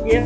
Yeah.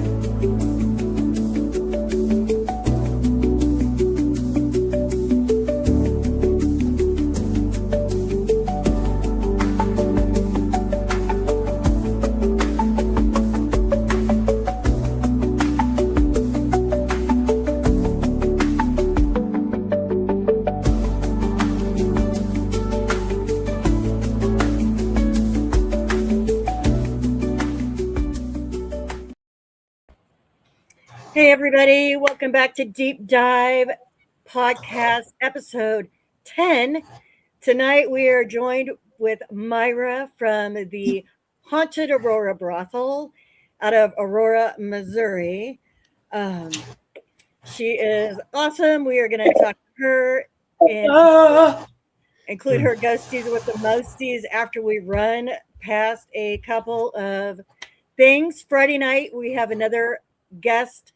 Hey, everybody. Welcome back to Deep Dive Podcast episode 10. Tonight, we are joined with Myra from the Haunted Aurora Brothel out of Aurora, Missouri. She is awesome. We are going to talk to her and include her ghosties with the mosties after we run past a couple of things. Friday night, we have another guest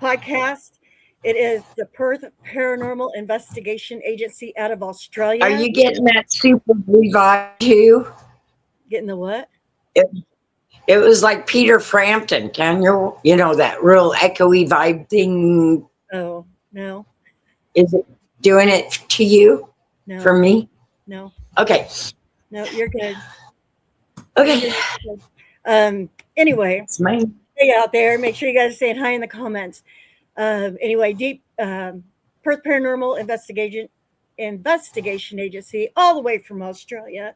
podcast. It is the Perth Paranormal Investigation Agency out of Australia. Are you getting that super vibe too? Getting the what? It was like Peter Frampton. Can you know that real echoey vibe thing? Oh, no. Is it doing it to you? No. For me? No. Okay. No, you're good. Okay. Anyway, Stay out there. Make sure you guys are saying hi in the comments. Anyway, Perth Paranormal Investigation Agency, all the way from Australia.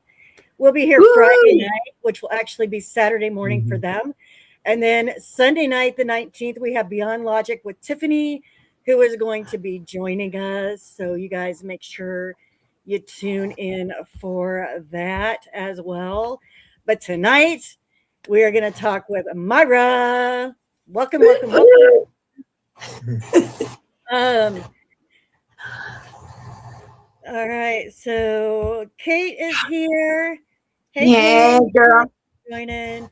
We'll be here Friday night, which will actually be Saturday morning for them. And then Sunday night, the 19th, we have Beyond Logic with Tiffany, who is going to be joining us. So you guys make sure you tune in for that as well. But tonight, we are going to talk with Myra. Welcome. All right, so Kate is here. Hey, Kate, girl. joining,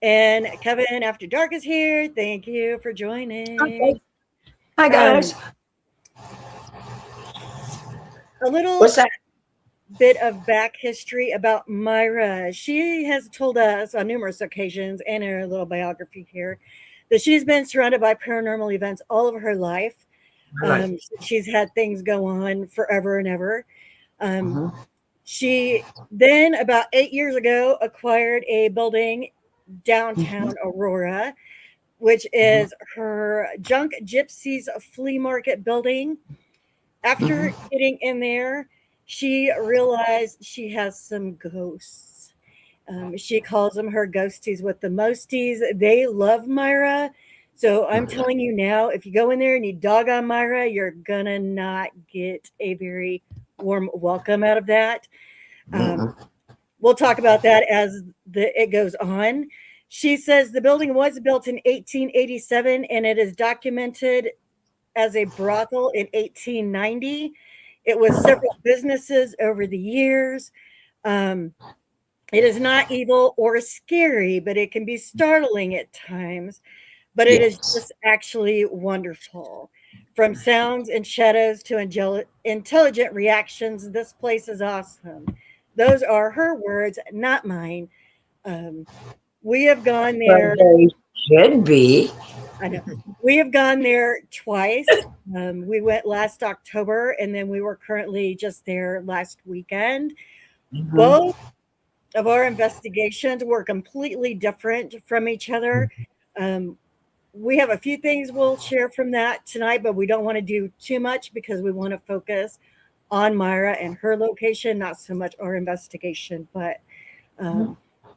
and Kevin After Dark is here. Thank you for joining. Okay. Hi, guys. A little What's that? bit of back history about Myra. She has told us on numerous occasions, and in her little biography here, that she's been surrounded by paranormal events all of her life. Right. She's had things go on forever and ever. She then, about 8 years ago, acquired a building downtown Aurora, which is her Junk Gypsies flea market building. After getting in there, she realized she has some ghosts. She calls them her ghosties with the mosties. They love Myra. So I'm telling you now, if you go in there and you dog on Myra, you're going to not get a very warm welcome out of that. We'll talk about that as it goes on. She says the building was built in 1887 and it is documented as a brothel in 1890. It was several businesses over the years. It is not evil or scary, but it can be startling at times. But it is just actually wonderful. From sounds and shadows to intelligent reactions, this place is awesome. Those are her words, not mine. We have gone there. But they should be. I know. We have gone there twice. We went last October, and then we were currently just there last weekend. Both of our investigations were completely different from each other. We have a few things we'll share from that tonight, but we don't want to do too much because we want to focus on Myra and her location, not so much our investigation. But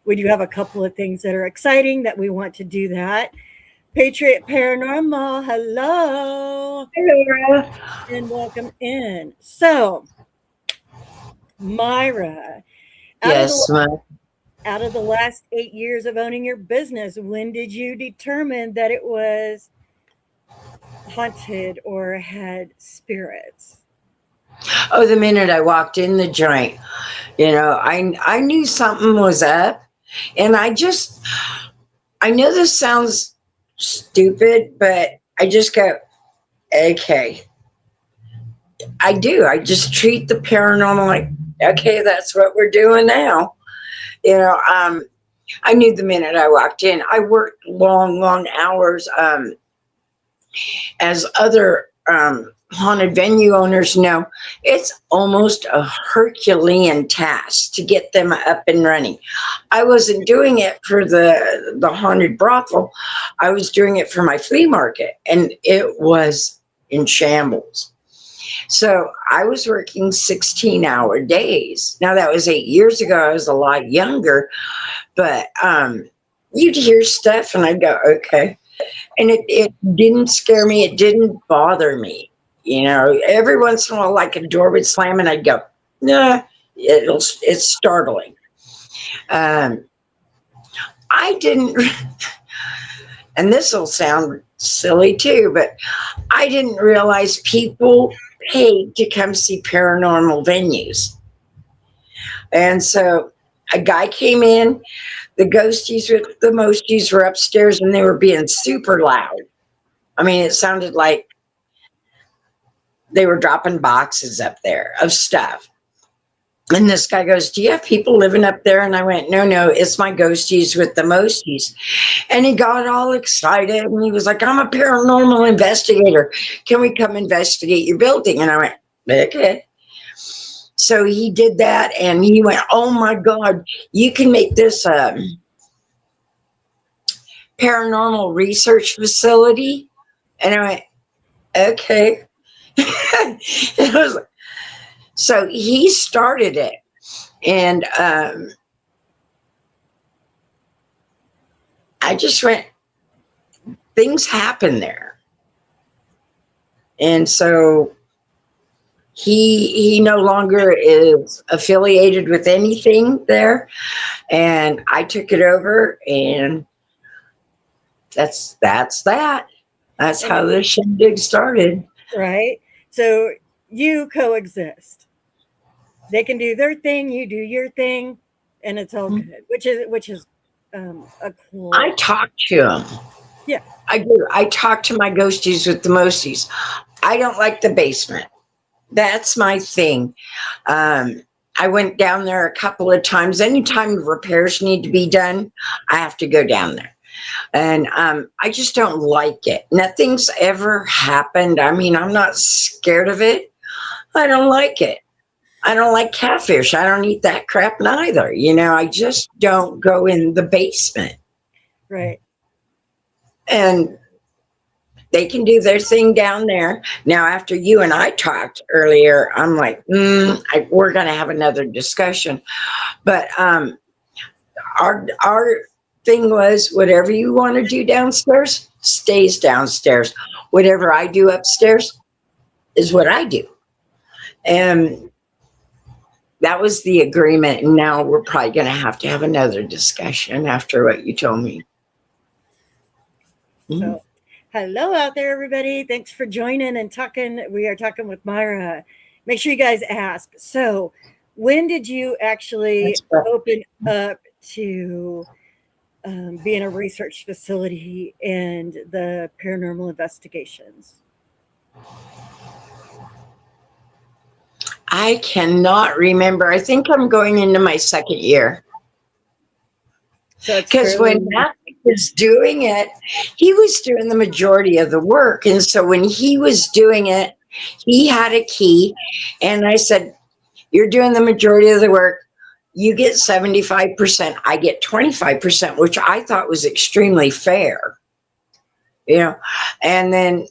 we do have a couple of things that are exciting that we want to do that. Patriot Paranormal, hello. Hello. And welcome in. So, Myra, out of the last 8 years of owning your business, when did you determine that it was haunted or had spirits? Oh, the minute I walked in the joint, I knew something was up, and I know this sounds stupid, but I just go, okay. I do. I just treat the paranormal like, okay, that's what we're doing now. I knew the minute I walked in. I worked long, long hours. As other haunted venue owners know, it's almost a Herculean task to get them up and running. I wasn't doing it for the haunted brothel. I was doing it for my flea market, and it was in shambles. So I was working 16-hour days. Now that was 8 years ago. I was a lot younger, but you'd hear stuff and I'd go, okay. And it didn't scare me. It didn't bother me. You know, every once in a while, like a door would slam and I'd go, nah, it's startling. Um, I didn't, and this will sound silly too, but I didn't realize people paid to come see paranormal venues. And so a guy came in, the ghosties with the mosties were upstairs and they were being super loud. I mean, it sounded like they were dropping boxes up there of stuff. And this guy goes, do you have people living up there? And I went, no, it's my ghosties with the mosties. And he got all excited and he was like, I'm a paranormal investigator. Can we come investigate your building? And I went, okay. So he did that and he went, oh my God, you can make this paranormal research facility. And I went, okay. It was, so he started it. And I just went, things happen there. And so he no longer is affiliated with anything there. And I took it over, and that's that. That's how the shindig started. Right. So you coexist. They can do their thing, you do your thing, and it's all good. Which is a cool. I talk to them. Yeah. I do. I talk to my ghosties with the mosties. I don't like the basement. That's my thing. I went down there a couple of times. Anytime repairs need to be done, I have to go down there. And I just don't like it. Nothing's ever happened. I mean, I'm not scared of it. I don't like it. I don't like catfish. I don't eat that crap neither. You know, I just don't go in the basement. Right. And they can do their thing down there. Now, after you and I talked earlier, I'm like, we're going to have another discussion. But our thing was, whatever you want to do downstairs stays downstairs. Whatever I do upstairs is what I do. And that was the agreement. And now we're probably going to have another discussion after what you told me. So, hello out there, everybody. Thanks for joining and talking. We are talking with Myra. Make sure you guys ask. So, when did you actually open up to being a research facility and the paranormal investigations? I cannot remember. I think I'm going into my second year. Because when Matt was doing it, he was doing the majority of the work. And so when he was doing it, he had a key. And I said, you're doing the majority of the work. You get 75%. I get 25%, which I thought was extremely fair. You know, and then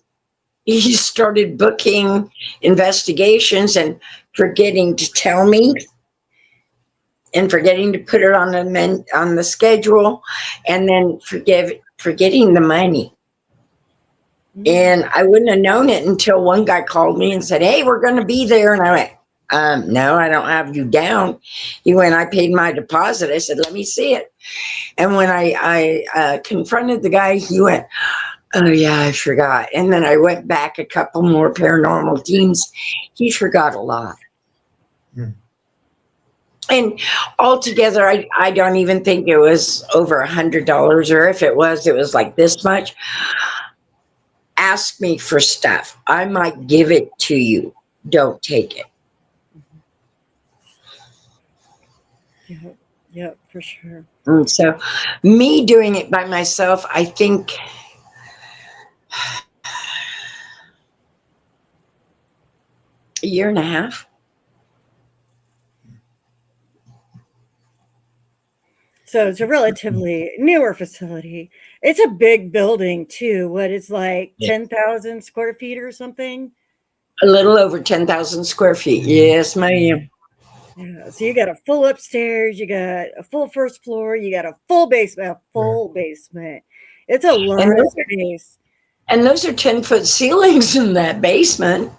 he started booking investigations and forgetting to tell me, and forgetting to put it on the schedule, and then forgetting the money. And I wouldn't have known it until one guy called me and said, hey, we're going to be there. And I went, no, I don't have you down. He went, I paid my deposit. I said, let me see it. And when I confronted the guy, he went, oh yeah, I forgot. And then I went back a couple more paranormal teams. He forgot a lot. And altogether, I don't even think it was over $100, or if it was like this much. Ask me for stuff. I might give it to you. Don't take it. Yeah, for sure. And so, me doing it by myself, I think a year and a half. So it's a relatively newer facility. It's a big building too. What it's like Yeah. 10,000 square feet or something. A little over 10,000 square feet. Yes, ma'am. Yeah. So you got a full upstairs, you got a full first floor, you got a full basement, a Yeah. full basement. It's a And lot of space. those are 10-foot ceilings in that basement,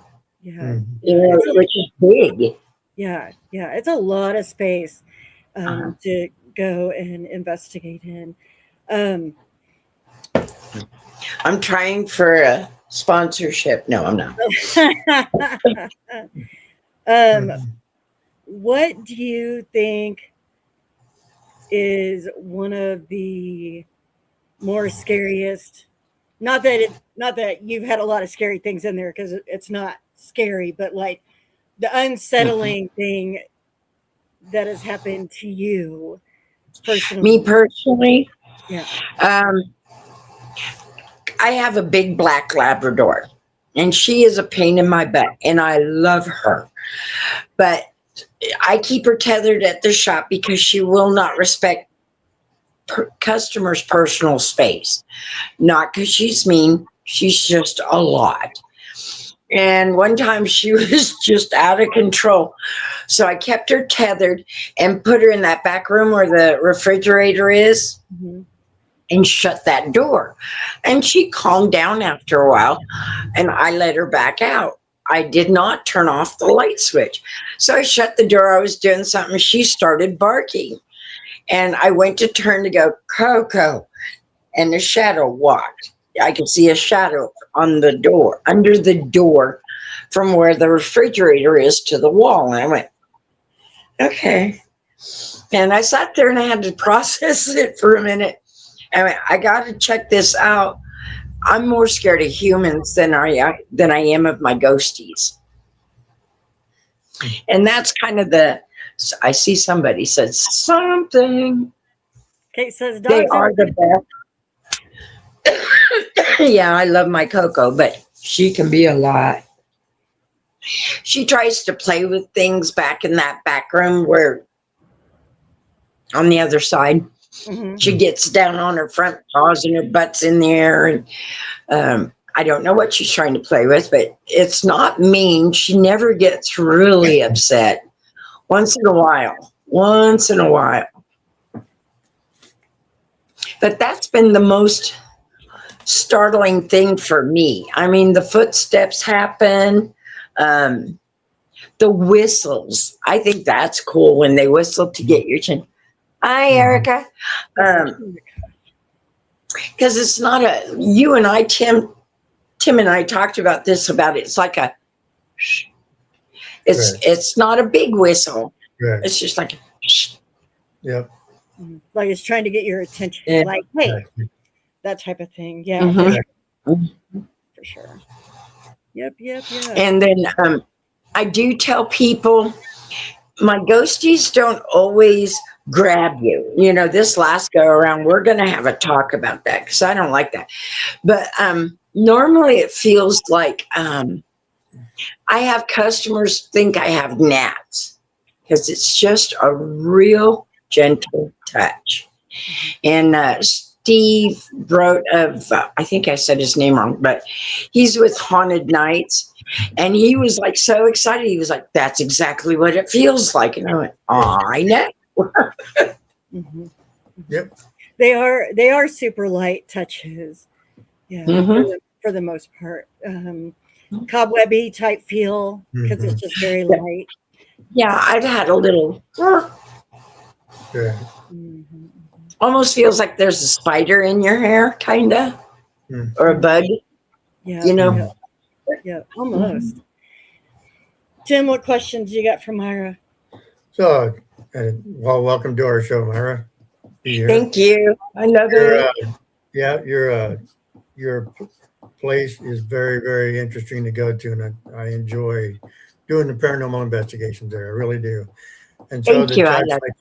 Yeah. Yeah. Mhm. which is big. Yeah. It's a lot of space Uh-huh. to go and investigate in. Um, I'm trying for a sponsorship. No, I'm not. um, what do you think is one of the more scariest? Not that you've had a lot of scary things in there because it's not scary, but like the unsettling thing that has happened to you Me personally. personally, Yeah. um, I have a big black Labrador, and she is a pain in my butt, and I love her. But I keep her tethered at the shop because she will not respect customers' personal space. Not because she's mean, she's just a lot. And one time she was just out of control. So I kept her tethered and put her in that back room where the refrigerator is Mhm. and shut that door. And she calmed down after a while and I let her back out. I did not turn off the light switch. So I shut the door. I was doing something. She started barking. And I went to turn to go, Coco. And the shadow walked. I could see a shadow on the door, under the door from where the refrigerator is to the wall. And I went, okay. And I sat there and I had to process it for a minute. I went, I got to check this out. I'm more scared of humans than I am of my ghosties. And that's kind of I see somebody said something. Kate says They dogs are are the best. Yeah, I love my Coco, but she can be a lot. She tries to play with things back in that back room where on the other side. Mhm. She gets down on her front paws and her butt's in the air. And I don't know what she's trying to play with, but it's not mean. She never gets really upset. Once in a while. Once in a while. But that's been the most startling thing for me. I mean, the footsteps happen. Um, the whistles. I think that's cool when they whistle to get your attention. Hi, Erica. Because it's not you and I, Tim and I talked about this about it. It's like Right. it's not a big whistle. Right. It's just like Yep. Mhm. Like it's trying to get your attention. Yeah. Like, hey, Right. that type of thing. Yeah, Mhm. for sure. Yep. And then I do tell people my ghosties don't always grab you. You know, this last go around, we're going to have a talk about that because I don't like that. But normally it feels like I have customers think I have gnats because it's just a real gentle touch. And Steve wrote of, I think I said his name wrong, but he's with Haunted Nights. And he was like so excited. He was like, that's exactly what it feels like. And I went, oh, I know. Mhm. Yep. They are super light touches. Yeah, Mm-hmm. for the most part. Cobwebby type feel because it's Mhm. just very light. Yeah, I've had a little, Right. Mhm. almost feels like there's a spider in your hair, kind of, Mm. or a bug, Yeah, you know. Mhm. yeah, almost. Tim, what questions you got for Myra? So, well, welcome to our show, Myra. Be here. Thank you. I love Your, it. yeah, your place is very, very interesting to go to, and I enjoy doing the paranormal investigations there. I really do. And so Thank you. I love it.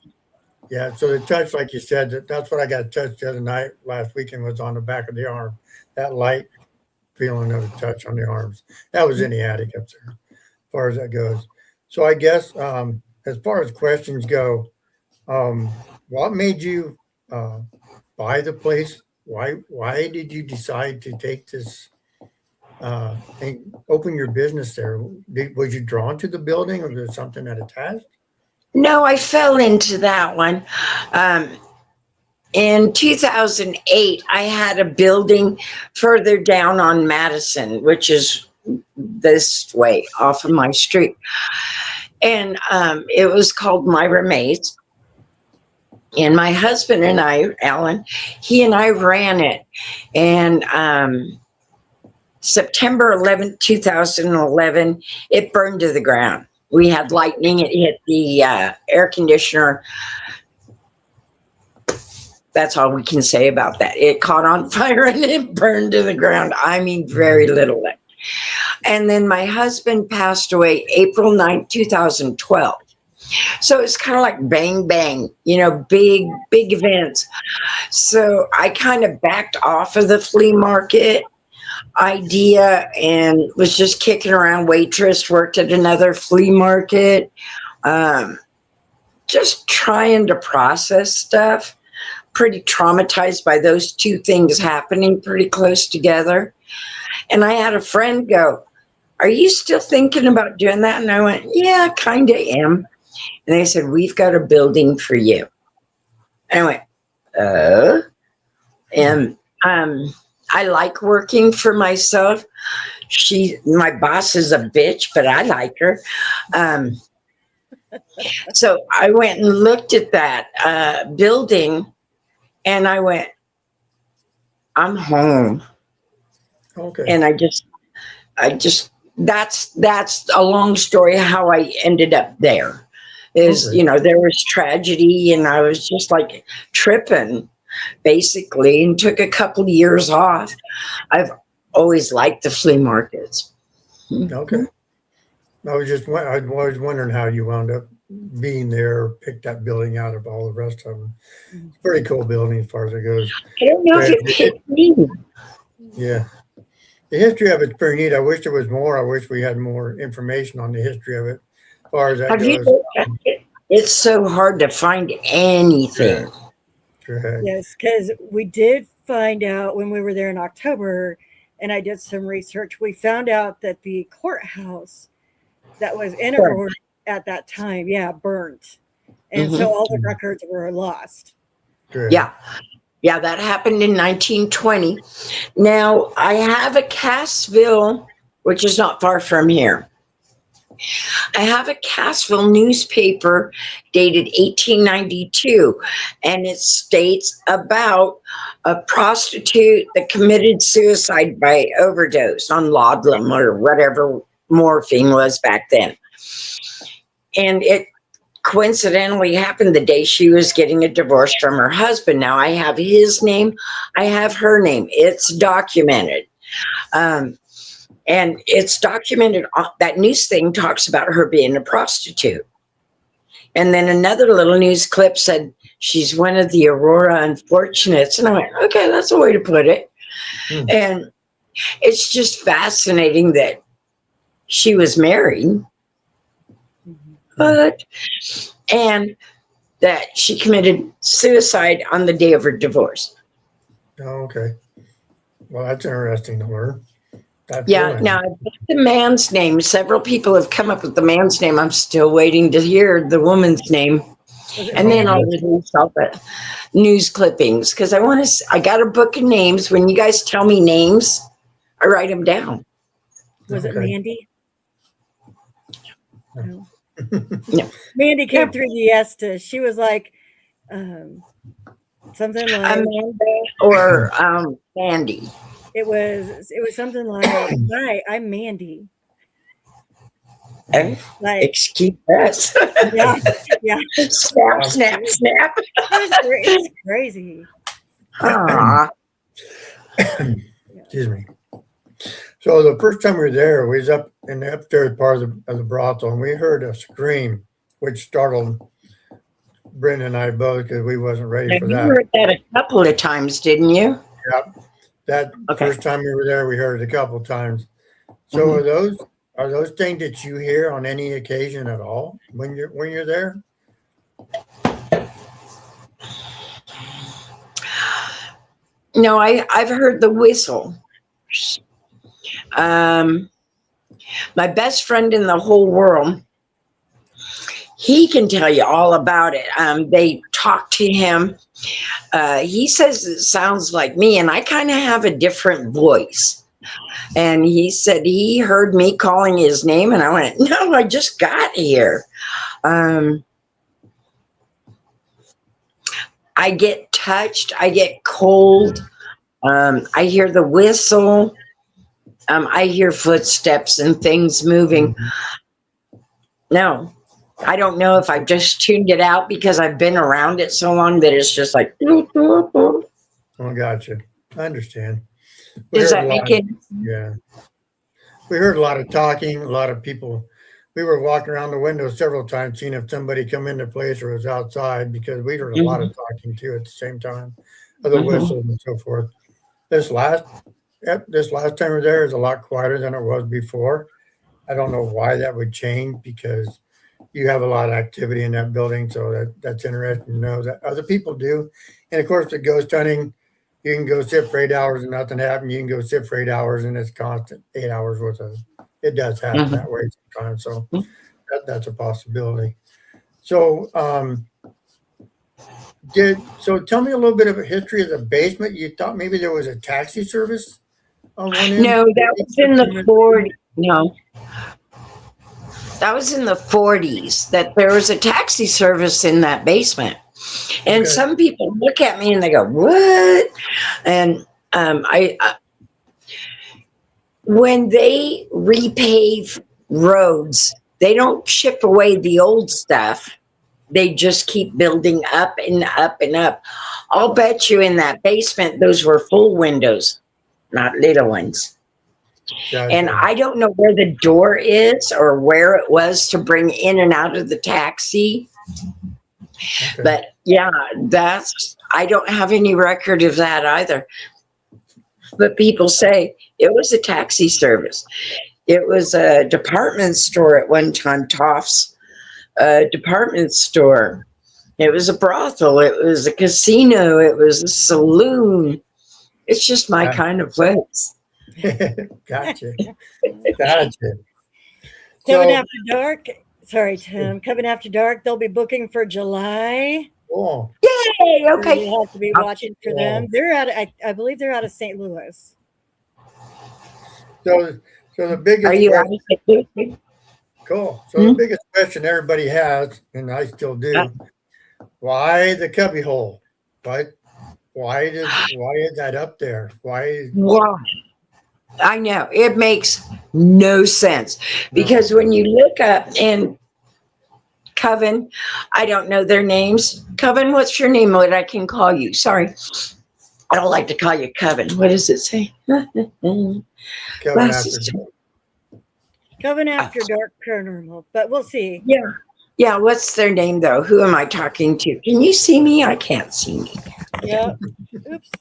Yeah, so the touch, like you said, that's what I got touched the other night, last weekend, was on the back of the arm. That light feeling of a touch on the arms. That was in the attic up there, as far as that goes. So I guess as far as questions go, what made you uh, buy the place? Why did you decide to take this and open your business there? Was you drawn to the building, or was there something that attached? No, I fell into that one. Um, in 2008, I had a building further down on Madison, which is this way off of my street. And it was called Myra Maze. And my husband and I, Alan, he and I ran it. And September 11th, 2011, it burned to the ground. We had lightning, it hit the air conditioner. That's all we can say about that. It caught on fire and it burned to the ground. I mean, very little. And then my husband passed away April 9th, 2012. So it's kind of like bang, bang, big, big events. So I kind of backed off of the flea market idea and was just kicking around. Waitress, worked at another flea market, just trying to process stuff. Pretty traumatized by those two things happening pretty close together. And I had a friend go, "Are you still thinking about doing that?" And I went, "Yeah, kind of am." And they said, "We've got a building for you." And I went, "Oh." And I like working for myself. My boss is a bitch, but I like her. So I went and looked at that building, and I went, "I'm home." Okay. And I just that's a long story how I ended up there. Is Okay. there was tragedy, and I was just like tripping basically, and took a couple of years off. I've always liked the flea markets. Okay. I was wondering how you wound up being there, picked that building out of all the rest of them. Mhm. It's a pretty cool building as far as it goes. I don't know if The, it the, picked me. yeah, the history of it's pretty neat. I wish there was more. I wish we had more information on the history of it, as far as that Have you goes. looked at it? It's so hard to find Sure, anything. sure heck. Yes, because we did find out when we were there in October, and I did some research. We found out that the courthouse that was in Aurora at that time, yeah, burnt. And so Hmm. all the records were lost. Sure heck. Yeah, yeah, that happened in 1920. Now I have a Cassville, which is not far from here. I have a Cassville newspaper dated 1892, and it states about a prostitute that committed suicide by overdose on laudanum or whatever morphine was back then. And it coincidentally happened the day she was getting a divorce from her husband. Now I have his name, I have her name. It's documented. Um, and it's documented. That news thing talks about her being a prostitute. And then another little news clip said she's one of the Aurora unfortunates. And I went, okay, that's a way to put it. Hmm. And it's just fascinating that she was married, but, and that she committed suicide on the day of her divorce. Oh, okay. Well, that's interesting to learn. That's Yeah, really now I've got the man's name. Several people have come up with the man's name. I'm still waiting to hear the woman's name. Was it And then I'll Mandy? release all the news clippings because I got a book of names. When you guys tell me names, I write them down. Was it okay. Mandy? No. No. Mandy came through the Estes. She was like, um, something like Amanda or Mandy. it was something like, "Hi, I'm Mandy." Oh, Like, excuse us. yeah, yeah. Snap, snap, snap. It's crazy. Aw. Yeah. Excuse me. So the first time we were there, we was up in the upstairs part of the brothel, and we heard a scream, which startled Brenda and I both, because we wasn't ready Now, for you that. heard that a couple of times, didn't you? Yep. That Okay. first time we were there, we heard it a couple times. So are those things that you hear on any occasion at all when you're there? No, I've heard the whistle. My best friend in the whole world, he can tell you all about it. They talk to him. He says it sounds like me, and I kind of have a different voice. And he said he heard me calling his name, and I went, "No, I just got here." I get touched. I get cold. I hear the whistle. I hear footsteps and things moving. No, I don't know if I've just tuned it out because I've been around it so long that it's just like. Oh, gotcha. I understand. Does that make it? Yeah. We heard a lot of talking, a lot of people. We were walking around the window several times, seeing if somebody come into place or was outside, because we heard a lot of talking too at the same time, of the whistles and so forth. This last time we were there is a lot quieter than it was before. I don't know why that would change, because you have a lot of activity in that building, so that's interesting to know that other people do. And of course, the ghost hunting, you can go sit for 8 hours and nothing happened. You can go sit for 8 hours and it's constant 8 hours worth of. It does happen that way sometimes, so that's a possibility. So, tell me a little bit of a history of the basement. You thought maybe there was a taxi service on one end? No, that was in the 40s. No, that was in the 40s. That there was a taxi service in that basement, and Okay. some people look at me and they go, "What?" And when they repave roads, they don't chip away the old stuff. They just keep building up and up and up. I'll bet you in that basement, those were full windows, not little ones. Gotcha. And I don't know where the door is or where it was to bring in and out of the taxi. Okay. But yeah, I don't have any record of that either. But people say it was a taxi service. It was a department store at one time, Toff's department store. It was a brothel. It was a casino. It was a saloon. It's just my kind of place. Gotcha. Coming after dark. Sorry, Tim. Coming after dark. They'll be booking for July. Oh, Yay! Okay. You have to be watching for them. They're out. I believe they're out of St. Louis. so the biggest. Are you out question, of St. cool. So the biggest question everybody has, and I still do, why the cubby hole? Why is that up there? Why? I know it makes no sense because when you look up in Coven, I don't know their names. Coven, what's your name? What I can call you? Sorry, I don't like to call you Coven. What does it say? Coven After Dark Paranormal, but we'll see. Yeah. What's their name though? Who am I talking to? Can you see me? I can't see me. Yeah. Oops.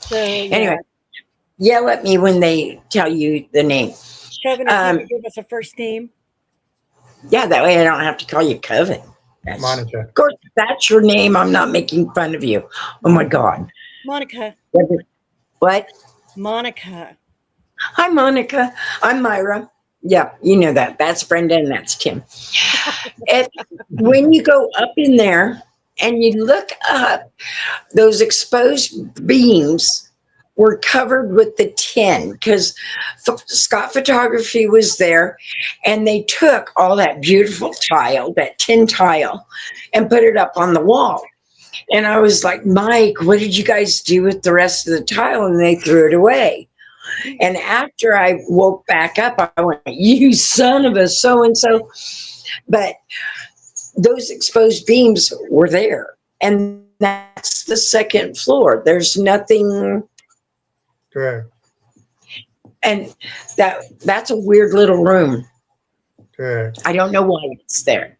So anyway, yell at me when they tell you the name. Coven, if you could give us a first name. Yeah, that way I don't have to call you Coven. Monica. Of course, if that's your name, I'm not making fun of you. Oh my God. Monica. What? Monica. Hi, Monica. I'm Myra. Yeah, you know that. That's Brenda and that's Tim. And when you go up in there and you look up, those exposed beams were covered with the tin because Scott Photography was there and they took all that beautiful tile, that tin tile, and put it up on the wall. And I was like, Mike, what did you guys do with the rest of the tile? And they threw it away. And after I woke back up, I went, you son of a so-and-so. But those exposed beams were there. And that's the second floor. There's nothing. Correct. And that's a weird little room. Correct. I don't know why it's there.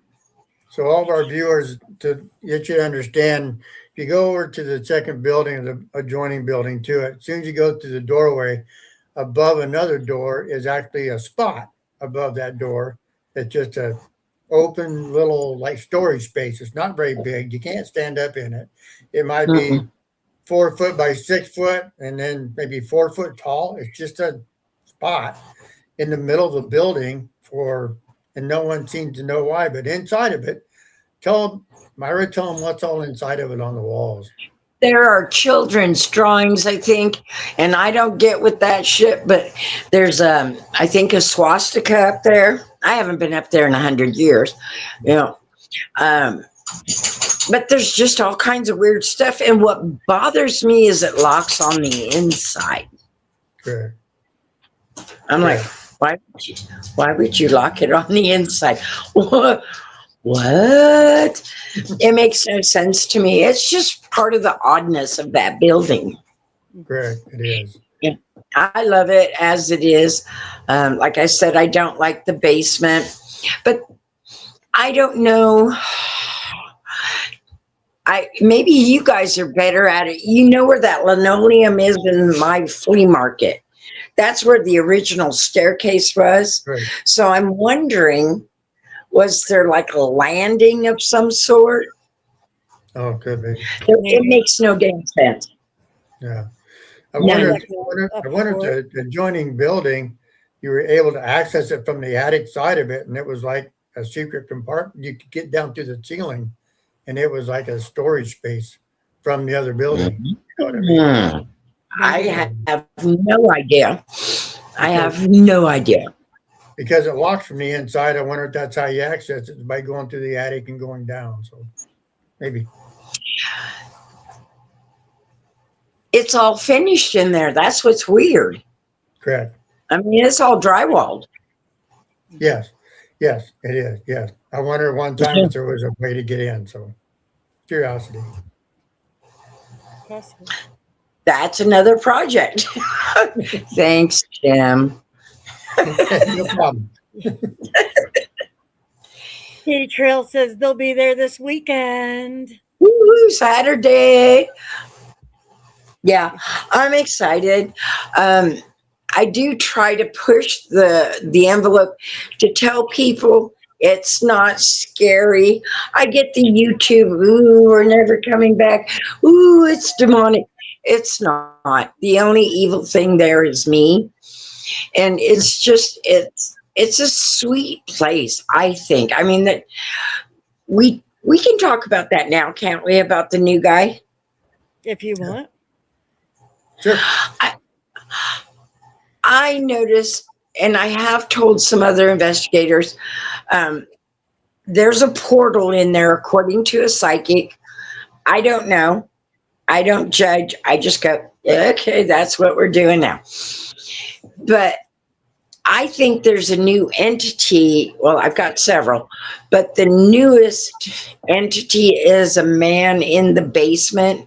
So all of our viewers, to get you to understand, if you go over to the second building, the adjoining building to it, as soon as you go through the doorway, above another door is actually a spot above that door. It's just a open little like storage space. It's not very big. You can't stand up in it. It might be Mm-mm. 4 foot by 6 foot and then maybe 4 foot tall. It's just a spot in the middle of the building and no one seems to know why, but inside of it, Myra, tell them what's all inside of it on the walls. There are children's drawings, I think, and I don't get with that shit, but there's I think a swastika up there. I haven't been up there in 100 years, you know. Um, but there's just all kinds of weird stuff. And what bothers me is it locks on the inside. Correct. I'm like, why would you lock it on the inside? What? What? It makes no sense to me. It's just part of the oddness of that building. Correct. It is. Yeah, I love it as it is. Like I said, I don't like the basement, but I don't know. Maybe you guys are better at it. You know where that linoleum is in my flea market. That's where the original staircase was. Right. So I'm wondering, was there like a landing of some sort? Oh, it could be. It makes no damn sense. Yeah. I Yeah. wondered the adjoining building, you were able to access it from the attic side of it, and it was like a secret compartment. You could get down through the ceiling, and it was like a storage space from the other building. You know what I mean? I have no idea. I have no idea. Because it locks from the inside. I wonder if that's how you access it, by going through the attic and going down. So maybe. It's all finished in there. That's what's weird. Correct. I mean, it's all drywalled. Yes. Yes, it is. Yes. I wonder one time if there was a way to get in. So curiosity. That's another project. Thanks, Jim. No problem. Katie Trail says they'll be there this weekend. Woo, Saturday. Yeah, I'm excited. I do try to push the envelope to tell people it's not scary. I get the YouTube, ooh, we're never coming back. Ooh, it's demonic. It's not. The only evil thing there is me. And it's just it's a sweet place, I think. I mean, that we can talk about that now, can't we? About the new guy? If you want. Sure. I noticed, and I have told some other investigators, there's a portal in there, according to a psychic. I don't know. I don't judge. I just go, okay, that's what we're doing now. But I think there's a new entity. Well, I've got several, but the newest entity is a man in the basement.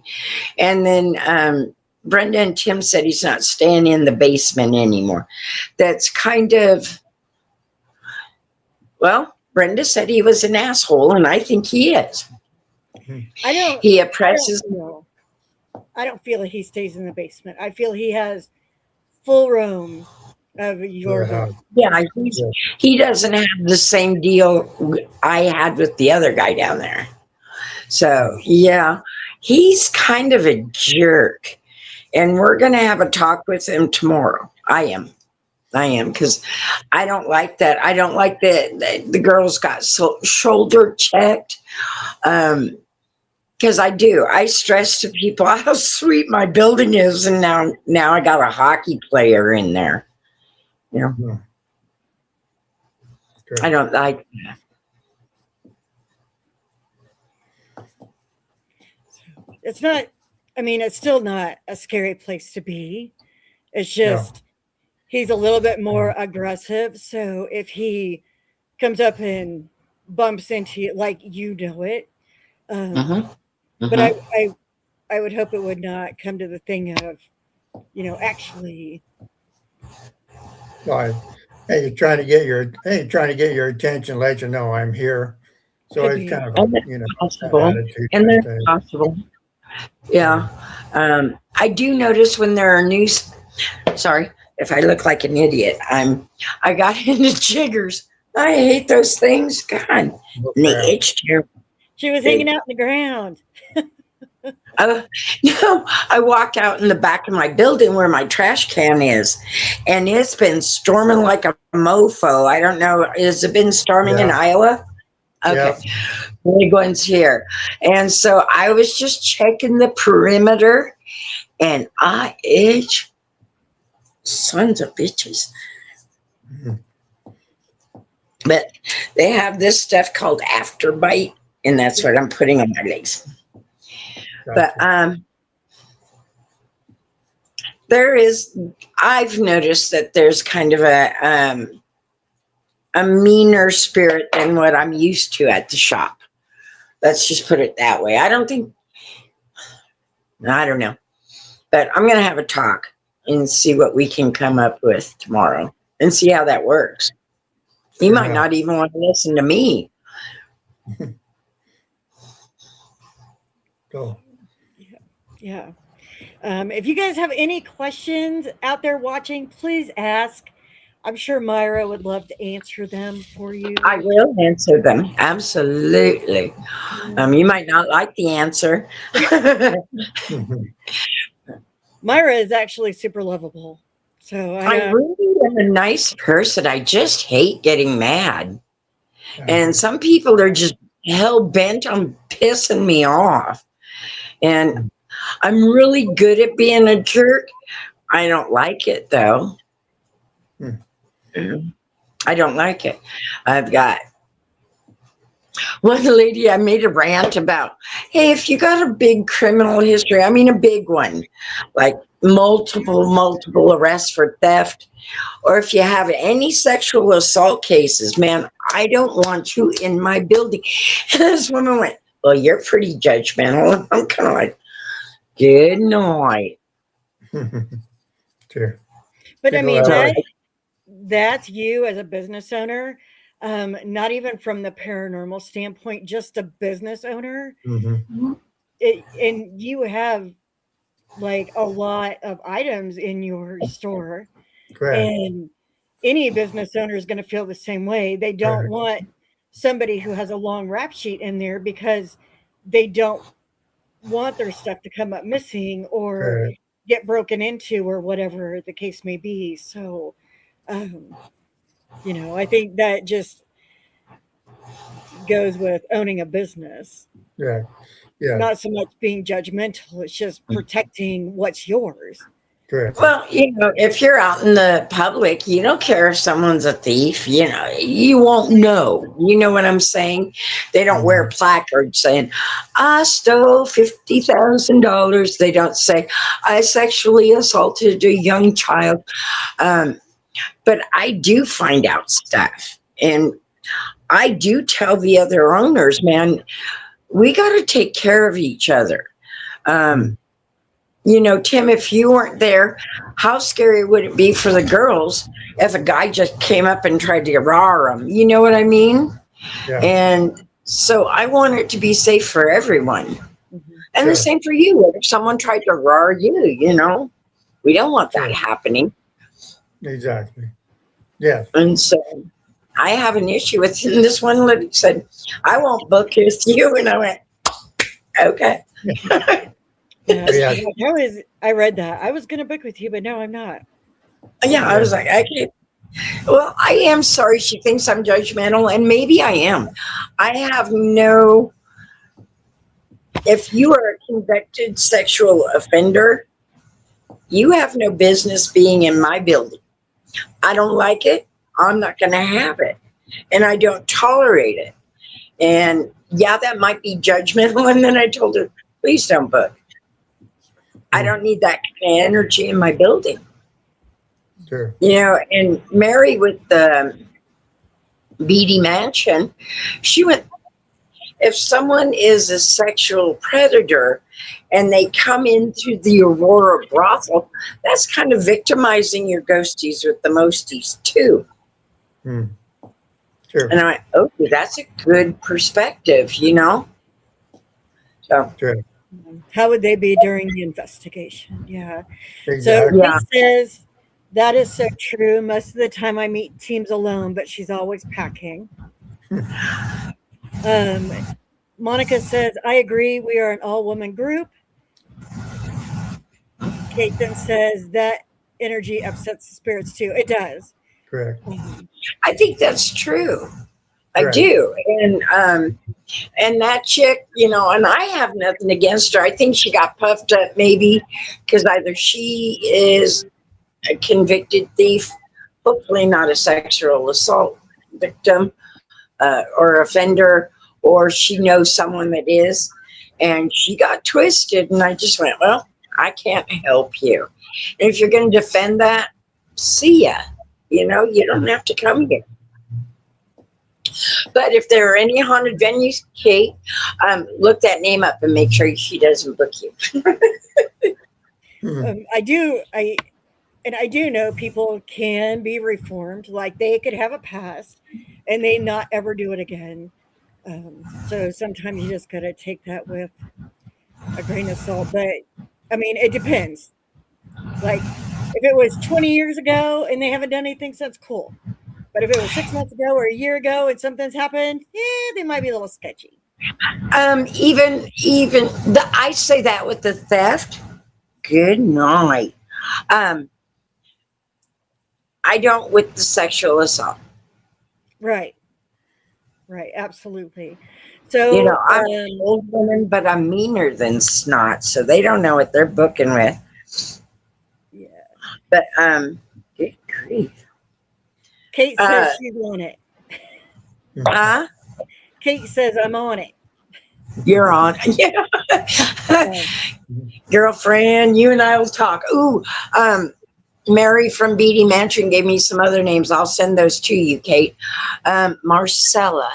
And then Brenda and Tim said he's not staying in the basement anymore. That's kind of, well, Brenda said he was an asshole, and I think he is. He oppresses. I don't feel like he stays in the basement. I feel he has full roam of your home. Yeah, he doesn't have the same deal I had with the other guy down there. So, yeah, he's kind of a jerk. And we're going to have a talk with him tomorrow. I am, because I don't like that. I don't like that the girls got shoulder checked. Because I do. I stress to people how sweet my building is, and now I got a hockey player in there. You know, I don't like that. It's not. I mean, it's still not a scary place to be. It's just he's a little bit more aggressive. So if he comes up and bumps into you, like you know it. But I would hope it would not come to the thing of, actually. Well, hey, trying to get your attention, let you know I'm here. So Could it's be. kind of And a, that's that possible. attitude And type that's thing. possible. Yeah. I do notice when there are new, sorry if I look like an idiot. I got into jiggers. I hate those things. God. And Oh, they crap. itch terrible. She was hanging out in the ground. Uh, no, I walked out in the back of my building where my trash can is, and it's been storming like a mofo. I don't know. Has it been storming in Yeah. Iowa? Okay. Yeah. Big ones here. And so I was just checking the perimeter, and I itch. Sons of bitches. Mhm. But they have this stuff called afterbite, and that's what I'm putting on my legs. But Gotcha. I've noticed that there's kind of a meaner spirit than what I'm used to at the shop. Let's just put it that way. I don't know. But I'm going to have a talk and see what we can come up with tomorrow and see how that works. You Fair might enough. not even want to listen to me. Cool. Yeah. If you guys have any questions out there watching, please ask. I'm sure Myra would love to answer them for you. I will answer them. Absolutely. You might not like the answer. Mhm. Myra is actually super lovable. So I really am a nice person. I just hate getting mad. And Gotcha. some people are just hell bent on pissing me off. And I'm really good at being a jerk. I don't like it though. Hmm. I don't like it. I've got one lady I made a rant about. Hey, if you got a big criminal history, I mean a big one, like multiple arrests for theft, or if you have any sexual assault cases, man, I don't want you in my building. And this woman went, well, you're pretty judgmental. And I'm kind of like, good night. Sure. but I People mean have So, that's you as a business owner. Not even from the paranormal standpoint, just a business owner. Mhm. And you have like a lot of items in your store, Correct. and any business owner is going to feel the same way. They don't Correct. want somebody who has a long rap sheet in there because they don't want their stuff to come up missing or Correct. get broken into or whatever the case may be. So, um, I think that just goes with owning a business, Yeah. Yeah. not so much being judgmental. It's just protecting what's yours. Correct. well, if you're out in the public, you don't care if someone's a thief, you won't know. You know what I'm saying? They don't wear Mhm. placards saying, I stole $50,000. They don't say, I sexually assaulted a young child. Um, but I do find out stuff. And I do tell the other owners, man, we got to take care of each other. Um, Mhm. Tim, if you weren't there, how scary would it be for the girls if a guy just came up and tried to raw them? You know what I mean? Yeah. And so I want it to be safe for everyone. Mhm. And the Sure. same for you. If someone tried to raw you, we don't want that Sure. happening. Exactly. Yes. And so I have an issue with it. And this one lady said, I won't book with you. And I went, okay. Yeah, Yeah. she's like, I read that. I was going to book with you, but no, I'm not. Yeah, I Yeah. was like, okay. Well, I am sorry she thinks I'm judgmental, and maybe I am. I have no, if you are a convicted sexual offender, you have no business being in my building. I don't like it. I'm not going to have it. And I don't tolerate it. And yeah, that might be judgmental. And then I told her, please don't book. I don't need that kind of energy in my building. Sure. And Mary with the Beatty Mansion, she went, if someone is a sexual predator and they come into the Aurora Brothel, that's kind of victimizing your ghosties with the mosties too. Mm. Sure. And I went, oh, that's a good perspective, you know? So, Sure. How would they be during the investigation? Yeah. So Exactly. yeah. Kate says that is so true. Most of the time I meet teams alone, but she's always packing. Um, Monica says, I agree. We are an all woman group. Kate then says that energy upsets the spirits too. It does. Correct. Um, I think that's true. I Correct. do. And that chick, you know, and I have nothing against her. I think she got puffed up maybe because either she is a convicted thief, hopefully not a sexual assault victim or offender, or she knows someone that is, and she got twisted. And I just went, well, I can't help you. And if you're going to defend that, see ya. You know, you don't have to come here. But if there are any haunted venues, Kate, look that name up and make sure she doesn't book you. I do. I do know people can be reformed. Like they could have a past, and they not ever do it again. So sometimes you just gotta take that with a grain of salt. But I mean, it depends. Like if it was 20 years ago and they haven't done anything since, cool. But if it was 6 months ago or a year ago and something's happened, yeah, they might be a little sketchy. Even the I say that with the theft. Good night. Um, I don't with the sexual assault. Right. Right. Absolutely. You know, So, I'm an old woman, but I'm meaner than snot, so they don't know what they're booking with. yeah. But good grief. Kate says she's on it. Huh? Kate says I'm on it. You're on. Yeah. So, Girlfriend, you and I will talk. Ooh, Mary from Beatty Mansion gave me some other names. I'll send those to you, Kate. Marcella.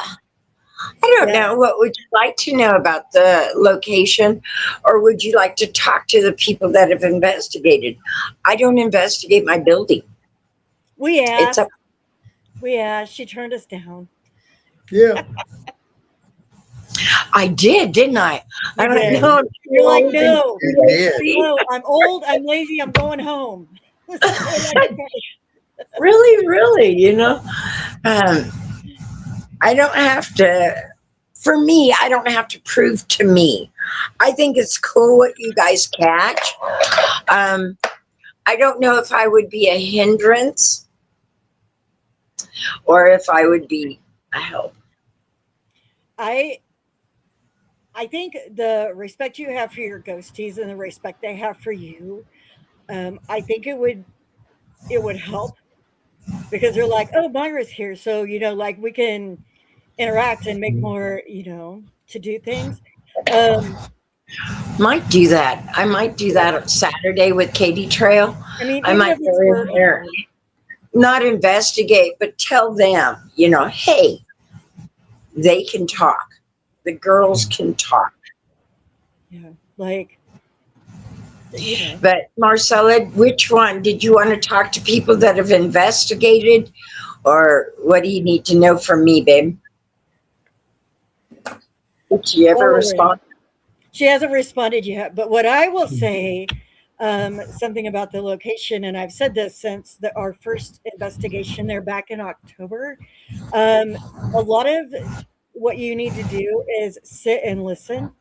I don't yeah. know. What would you like to know about the location? Or would you like to talk to the people that have investigated? I don't investigate my building. We It's asked. a We asked. She turned us down. Yeah. I did, didn't I? You I don't did. know. I'm too You're like, old and no, You too did. lazy. no, I'm old, I'm lazy, I'm going home. We're like, okay. Really, really, you know. Um, I don't have to. For me, I don't have to prove to me. I think it's cool what you guys catch. Um, I don't know if I would be a hindrance or if I would be a help. I I think the respect you have for your ghosties and the respect they have for you, I think it would help because they're like, oh, Myra's here, so like we can interact and make more, to do things. Um, Might do that. I might do that on Saturday with Katie Trail. I mean, I even might if go it's in for there, not investigate, but tell them, you know, hey, they can talk. The girls can talk. yeah, like But Marcella, which one? Did you want to talk to people that have investigated? Or what do you need to know from me, babe? Did she ever all of it. respond? She hasn't responded yet, but what I will say, something about the location, and I've said this since our first investigation there back in October. Um, a lot of what you need to do is sit and listen.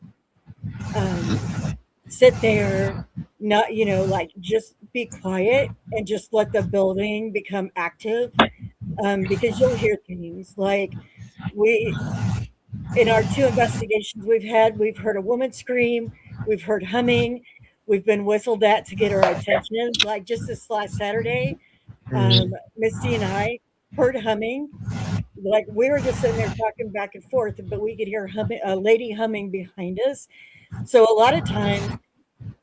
Um, sit there, not like just be quiet and just let the building become active, because you'll hear things like we in our two investigations we've heard a woman scream, we've heard humming, we've been whistled at to get our attention. Like just this last Saturday, Misty and I heard humming. Like we were just sitting there talking back and forth, but we could hear humming, a lady humming behind us. So a lot of times,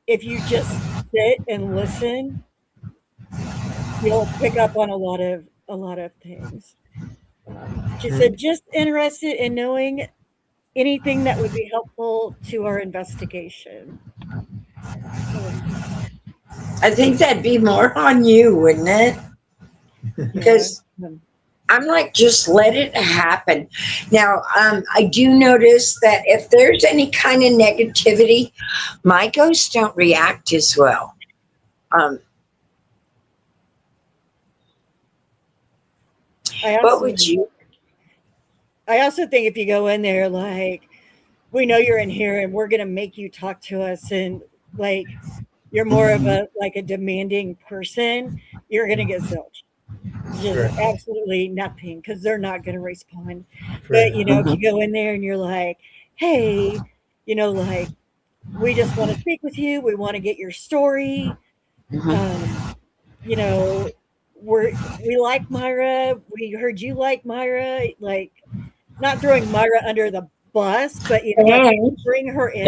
if you just sit and listen, you'll pick up on a lot of things. She said, just interested in knowing anything that would be helpful to our investigation. Um, I think that'd be more on you, wouldn't it? yeah. Because um, I'm like, just let it happen. Now, I do notice that if there's any kind of negativity, my ghosts don't react as well. Um, I what also, would you? I also think if you go in there, like, we know you're in here and we're going to make you talk to us, and like, you're more of a like a demanding person, you're going to get zilch. Just Correct. absolutely nothing, because they're not going to respond. But Correct. if you go in there and you're like, hey, like, we just want to speak with you, we want to get your story, um, you know, we like Myra, we heard you like Myra, like, not throwing Myra under the bus, but if you And bring her in,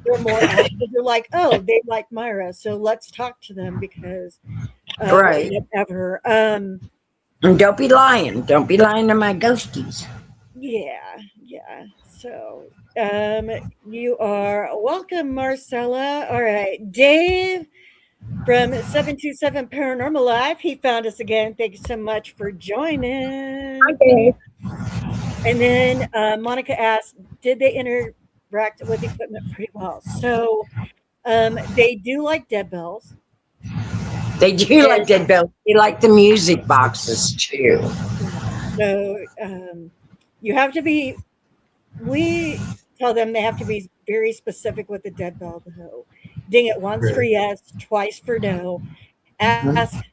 they're more apt. You're like, oh, they like Myra, so let's talk to them, because right. whatever. And don't be lying. Don't be lying to my ghosties. Yeah, yeah. So, you are welcome, Marcella. All right, Dave from 727 Paranormal Life. He found us again. Thank you so much for joining. Okay. And then Monica asked, did they interact with equipment pretty well? So, they do like dead bells. They do And like dead bells. They like the music boxes too. yeah, so you have to be, we tell them they have to be very specific with the dead bell, though. Ding it once for Correct. yes, twice for no. Ask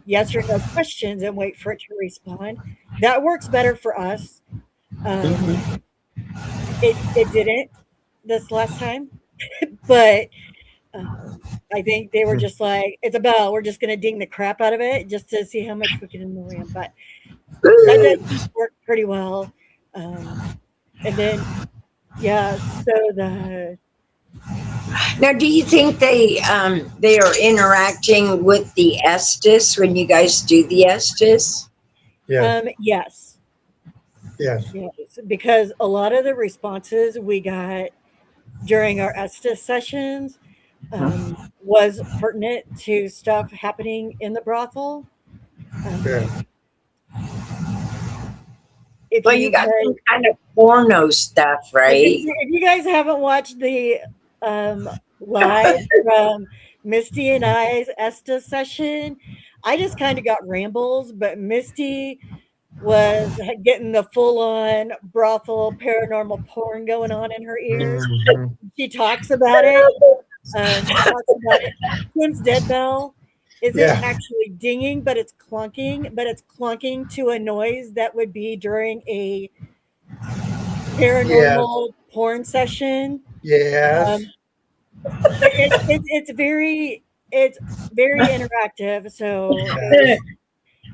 yes or no questions and wait for it to respond. That works better for us. Um, it didn't this last time, but I think they were just like, it's a bell. We're just going to ding the crap out of it just to see how much we can annoy them. But that does work pretty well. And then, yeah, so Now, do you think they are interacting with the Estes when you guys do the Estes? Yes. yes, Yes. yes, because a lot of the responses we got during our Estes sessions was pertinent to stuff happening in the brothel. Correct. Um, if Well, you you got guys some kind of porno stuff, I was gonna right? say, if you guys haven't watched the live from Misty and I's Esta session, I just kind of got rambles, but Misty was getting the full on brothel paranormal porn going on in her ears. Hmm. She talks about it. She talks about it. Tim's dead bell isn't Yeah. actually dinging, but it's clunking to a noise that would be during a Yes. paranormal porn session. Yes. Um, it's very interactive. So it was,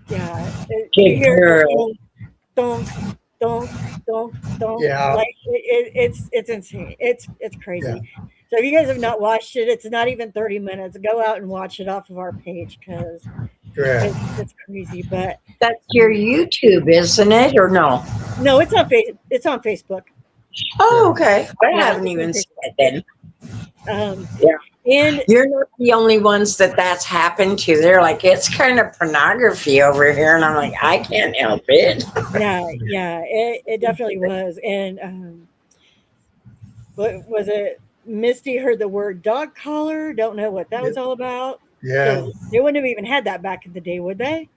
yeah. You Good hear the girl. thunk, thunk, thunk, thunk. Yeah. Like it's insane. It's Yeah. crazy. So if you guys have not watched it, it's not even 30 minutes. Go out and watch it off of our page, because Correct. it's crazy. But That's your YouTube, isn't it, or no? no, it's on Facebook. Oh, Correct. okay. I Yeah, haven't it's on even seen Facebook. it then. Yeah. And You're not the only ones that's happened to. They're like, it's kind of pornography over here. And I'm like, I can't help it. yeah, yeah, it definitely was. And what was it? Misty heard the word dog collar. Don't know what that Yeah. was all about, because Yeah. they wouldn't have even had that back in the day, would they?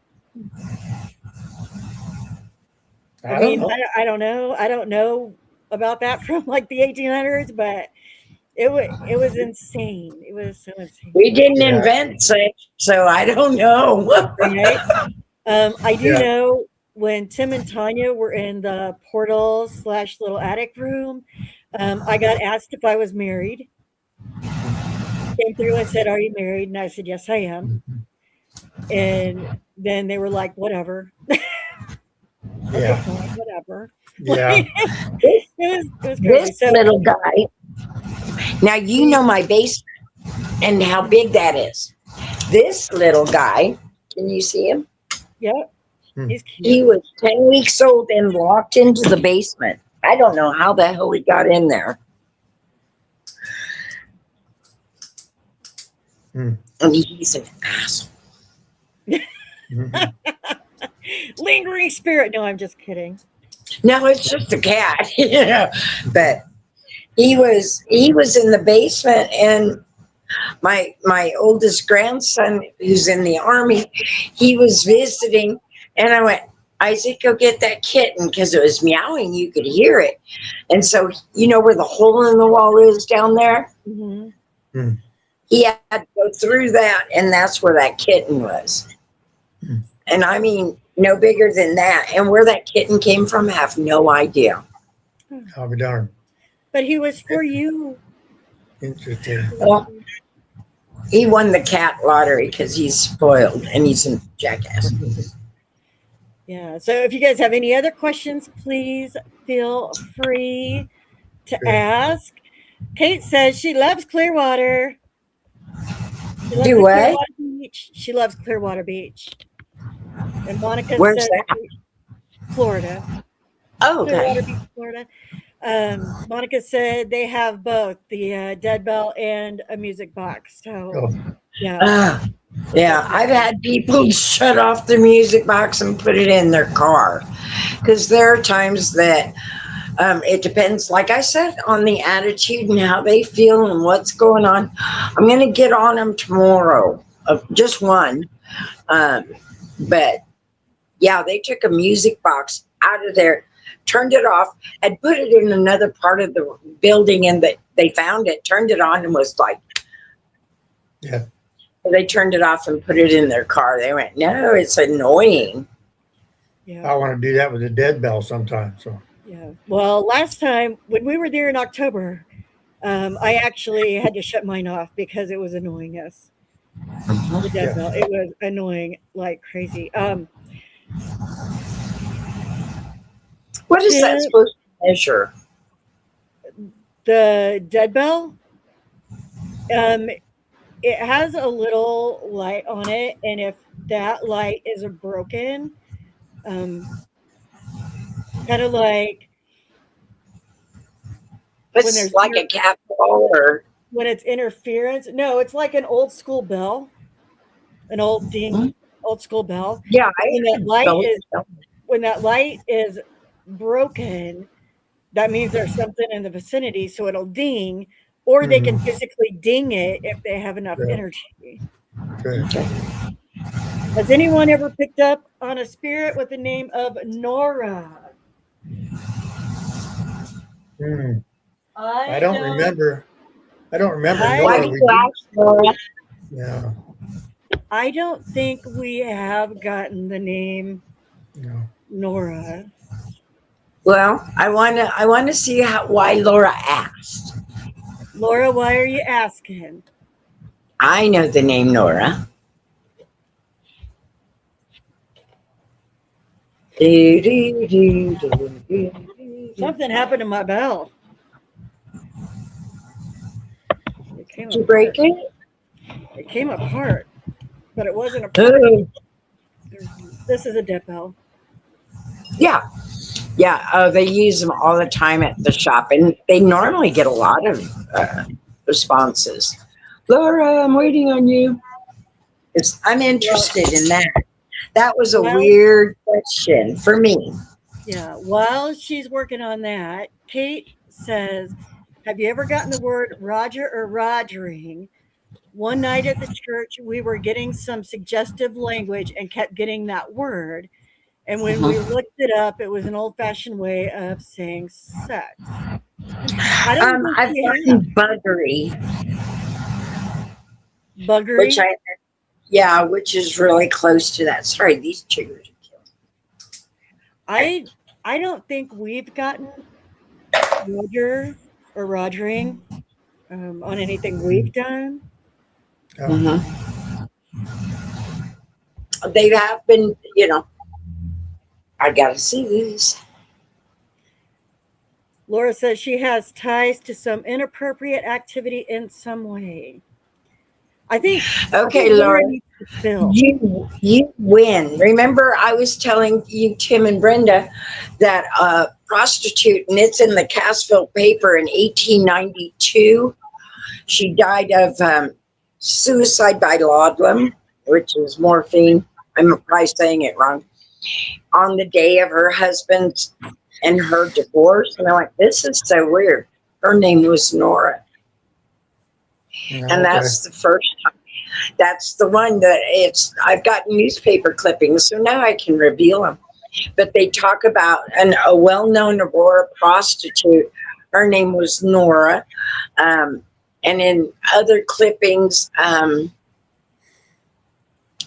I I don't mean, know. I don't know. I don't know about that from like the 1800s, but it was insane. It was so insane, We didn't Yeah. invent sex, so I don't know. right? I do Yeah. know when Tim and Tanya were in the portal slash little attic room, I got asked if I was married. Came through and said, "Are you married?" And I said, "Yes, I am." Mhm. And then they were like, "Whatever." Okay, Yeah. fine, whatever. Like, Yeah. it was crazy. This So little guy. Now, you know my basement and how big that is. This little guy, can you see him? yeah, Hmm. he's He cute. was 10 weeks old and walked into the basement. I don't know how the hell he got in there. Hmm. And he's an asshole. Mhm. Lingering spirit. No, I'm just kidding. No, it's just a cat, But he was in the basement, and my oldest grandson, who's in the army, he was visiting, and I went, Isaac, go get that kitten, because it was meowing. You could hear it, and so you know where the hole in the wall is down there. Hmm. Hmm. He had to go through that, and that's where that kitten was. Hmm. And I mean, no bigger than that. And where that kitten came from, I have no idea. I'll be darned. But he was for you. Interesting. Well, he won the cat lottery because he's spoiled and he's a jackass. Yeah. So if you guys have any other questions, please feel free to Great. ask. Kate says she loves Clearwater. She loves Do the what? Clearwater Beach. She loves Clearwater Beach. And Monica Where's says that? Florida. Oh, Clearwater okay. Beach, Florida. Monica said they have both the dead bell and a music box. So Oh, yeah. Ah, yeah, I've had people shut off the music box and put it in their car because there are times that it depends, like I said, on the attitude and how they feel and what's going on. I'm going to get on them tomorrow, just one. Um, but yeah, they took a music box out of there, turned it off, and put it in another part of the building, and that they found it, turned it on, and was like, yeah. they turned it off and put it in their car. They went, no, it's annoying. Yeah. I want to do that with the dead bell sometime. So Yeah. Well, last time when we were there in October, I actually had to shut mine off because it was annoying us. The dead bell. yes. It was annoying like crazy. What is that The supposed to measure? the dead bell, um, it has a little light on it, and if that light is broken, um, kind of like when It's there's like a cat ball, or when it's interference. No, it's like an old school bell, an old ding, old school bell. yeah, And I had those. when that light is broken, that means there's something in the vicinity, so it'll ding, or they can Mm-hmm. physically ding it if they have enough Yeah. energy. Good. Has anyone ever picked up on a spirit with the name of Nora? Mm. I I don't don't. remember. I don't remember I Why Nora. do We you did. ask, Laura? Yeah. I don't think we have gotten the name No. Nora. Well, I wanna see why Laura asked. Laura, why are you asking? I know the name Nora. Do, do, do, do, do, do. Something happened to my bell. It came Did you break apart. it? It came apart, but it wasn't a part. Oh, This is a dead bell. yeah, yeah. They use them all the time at the shop, and they normally get a lot of responses. Laura, I'm waiting on you. I'm Well, interested in that. That was a while weird question for me. yeah, while she's working on that, Kate says, "Have you ever gotten the word Roger or Rogering? One night at the church, we were getting some suggestive language and kept getting that word. And when we Mhm. looked it up, it was an old-fashioned way of saying sex. I don't think I've we have gotten buggery, which buggery. which is really close to that. Sorry, these chiggers are killing I I don't think we've gotten Roger or Rogering on anything we've done. Oh, me. They have been, I gotta see these. Laura says she has ties to some inappropriate activity in some way. I think Okay, Laura Laura, needs to spill. you win. Remember, I was telling you, Tim and Brenda, that a prostitute, and it's in the Cassville paper in 1892. She died of suicide by laudanum, which is morphine. I'm probably saying it wrong. on the day of her husband and her divorce. And I'm like, this is so weird. Her name was Nora. And Okay. that's the first time. That's the one that I've got newspaper clippings, so now I can reveal them. But they talk about a well-known Aurora prostitute. Her name was Nora. And in other clippings,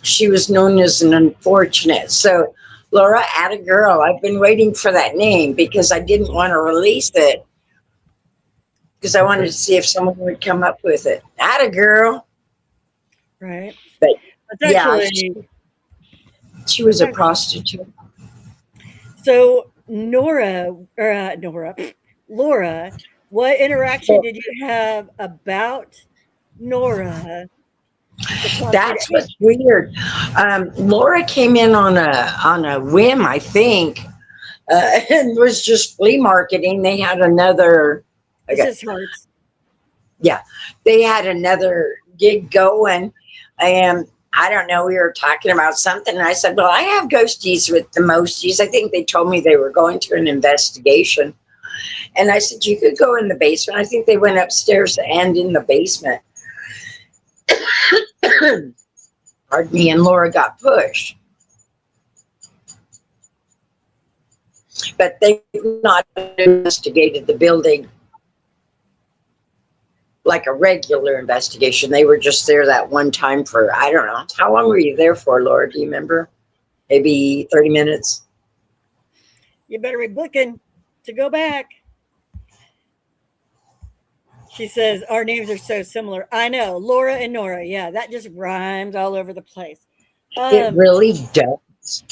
she was known as an unfortunate. So, Laura, atta girl, I've been waiting for that name because I didn't want to release it because I wanted to see if someone would come up with it. Atta girl. Right. But That's yeah, actually, she was a prostitute. so Nora, or Laura, what interaction did you have about Nora? That's what's weird. Laura came in on a whim, I think, and was just flea marketing. They had another. It's just hearts. Yeah, they had another gig going, and I don't know. We were talking about something, and I said, "Well, I have ghosties with the mosties." I think they told me they were going to an investigation, and I said, "You could go in the basement." I think they went upstairs and in the basement. Pardon me, and Laura got pushed. But they've not investigated the building like a regular investigation. They were just there that one time for, I don't know. How long were you there for, Laura? Do you remember? Maybe 30 minutes? You better be booking to go back. She says, our names are so similar. I know. Laura and Nora. Yeah, that just rhymes all over the place. It really does.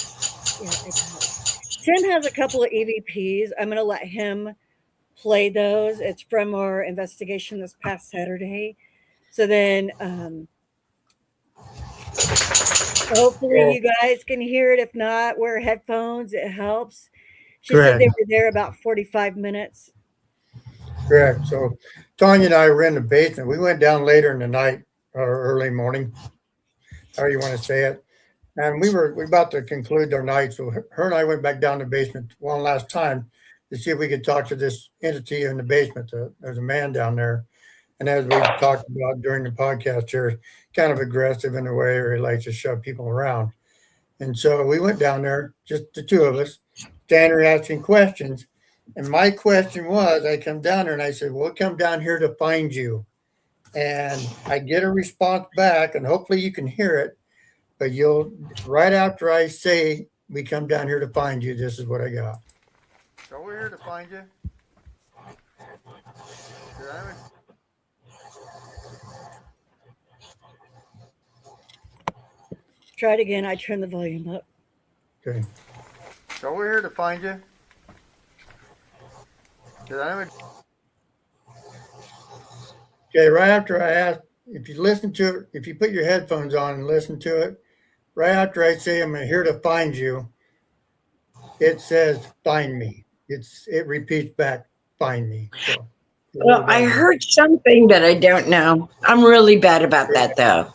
Yeah, it does. Tim has a couple of EVPs. I'm going to let him play those. It's from our investigation this past Saturday. So then hopefully you guys can hear it. If not, wear headphones. It helps. She said they were there about 45 minutes. Correct. So Tanya and I were in the basement. We went down later in the night or early morning, however you want to say it. And we were about to conclude our night. So her and I went back down the basement one last time to see if we could talk to this entity in the basement. There's a man down there. And as we talked about during the podcast here, kind of aggressive in a way, or he likes to shove people around. And so we went down there, just the two of us, standing there asking questions. And my question was, I come down there and I said, we'll come down here to find you. And I get a response back, and hopefully you can hear it. But right after I say, we come down here to find you, this is what I got. So we're here to find you. Try it again. I turned the volume up. Okay. So we're here to find you. Okay, right after I asked, if you listen to it, if you put your headphones on and listen to it, right after I say I'm here to find you, it says find me. It repeats back, find me. So, well, I heard something, but I don't know. I'm really bad about that, though.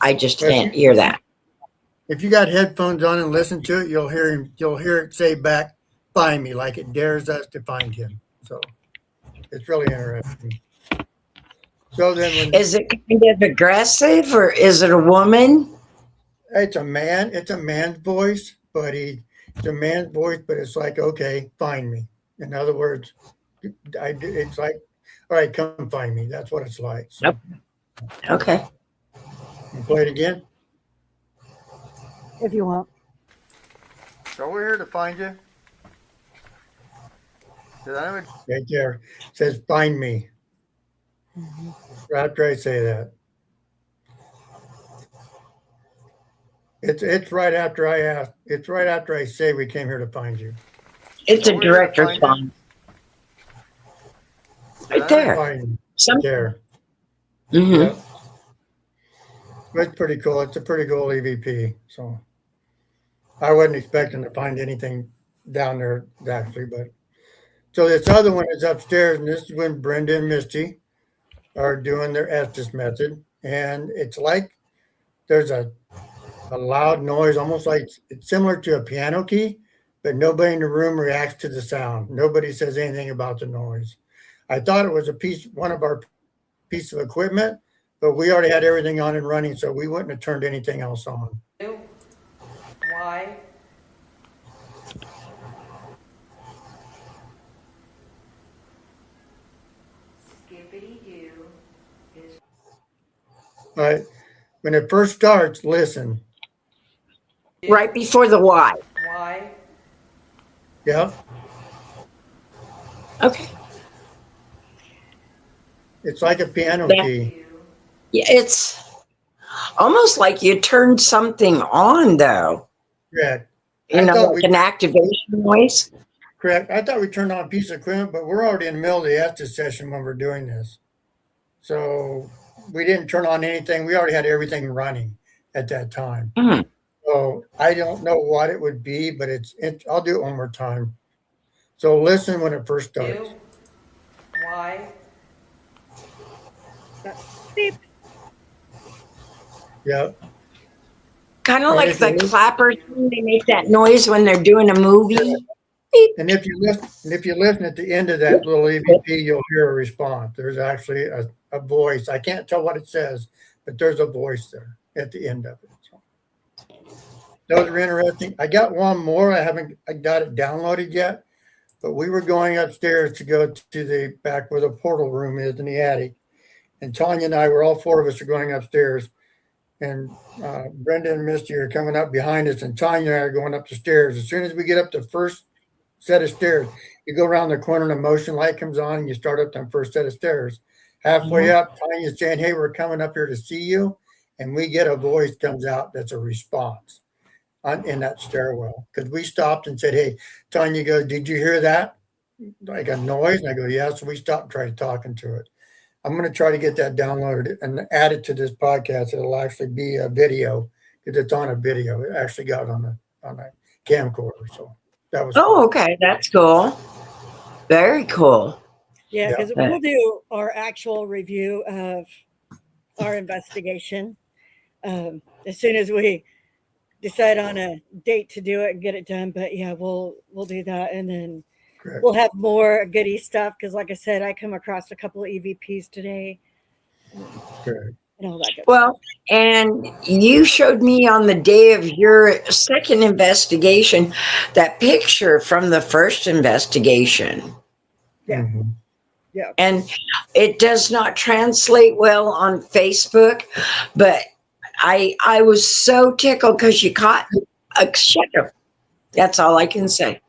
I just can't hear that. If you got headphones on and listen to it, you'll hear it say back, find me, like it dares us to find him. So it's really interesting. So then is it kind of aggressive, or is it a woman? It's a man. It's a man's voice, but it's a man's voice, but it's like, okay, find me. In other words, it's like, all right, come find me. That's what it's like. So, nope. Okay. You play it again? If you want. So we're here to find you. Right there. It says find me. Mm-hmm. Right after I say that. It's right after I asked. It's right after I say we came here to find you. It's a direct response. Right there. Right there. Mm-hmm. Yep. It's pretty cool. It's a pretty cool EVP. So I wasn't expecting to find anything down there actually, but so this other one is upstairs, and this is when Brenda and Misty are doing their Estes method, and it's like there's a a loud noise, almost like it's similar to a piano key, but nobody in the room reacts to the sound. Nobody says anything about the noise. I thought it was one of our piece of equipment, but we already had everything on and running, so we wouldn't have turned anything else on. Why? Skippity-doo is All right. When it first starts, listen. Right before the Y. why? Yeah. Okay. It's like a piano That, key. yeah, it's almost like you turned something on, though. Correct. You I know, thought like an activation noise. correct. I thought we turned on a piece of equipment, but we're already in the middle of the Estes session when we're doing this. So we didn't turn on anything. We already had everything running at that time. Hmm. So I don't know what it would be, but I'll do it one more time. So listen when it first starts. Why? Beep. Yeah. Kind of And like if you the listen- clappers, they make that noise when they're doing a movie. And if you listen at the end of that little EVP, you'll hear a response. There's actually a voice. I can't tell what it says, but there's a voice there at the end of it. So, those are interesting. I got one more. I got it downloaded yet, but we were going upstairs to go to the back where the portal room is in the attic. And Tanya and I were all four of us are going upstairs. And Brenda and Misty are coming up behind us, and Tanya and I are going up the stairs. As soon as we get up the first set of stairs, you go around the corner and the motion light comes on and you start up the first set of stairs. Halfway up, Tanya's saying, "Hey, we're coming up here to see you." And we get a voice comes out that's a response in that stairwell. Because we stopped and said, "Hey," Tanya goes, "Did you hear that? Like a noise?" And I go, "Yeah." So we stopped and tried talking to it. I'm going to try to get that downloaded and add it to this podcast. It'll actually be a video because it's on a video. It actually got on a camcorder. So that was Oh, fun. okay. That's cool. Very cool. Yeah, Yeah. because we'll do our actual review of our investigation as soon as we decide on a date to do it and get it done. But yeah, we'll do that, and then Correct. we'll have more goodie stuff. Because, like I said, I come across a couple of EVPs today Correct. and all that good Well, and you showed me on the day of your second investigation that picture from the first investigation. Yeah. Mhm. Yeah. And it does not translate well on Facebook, but I was so tickled because you caught a shadow. That's all I can say.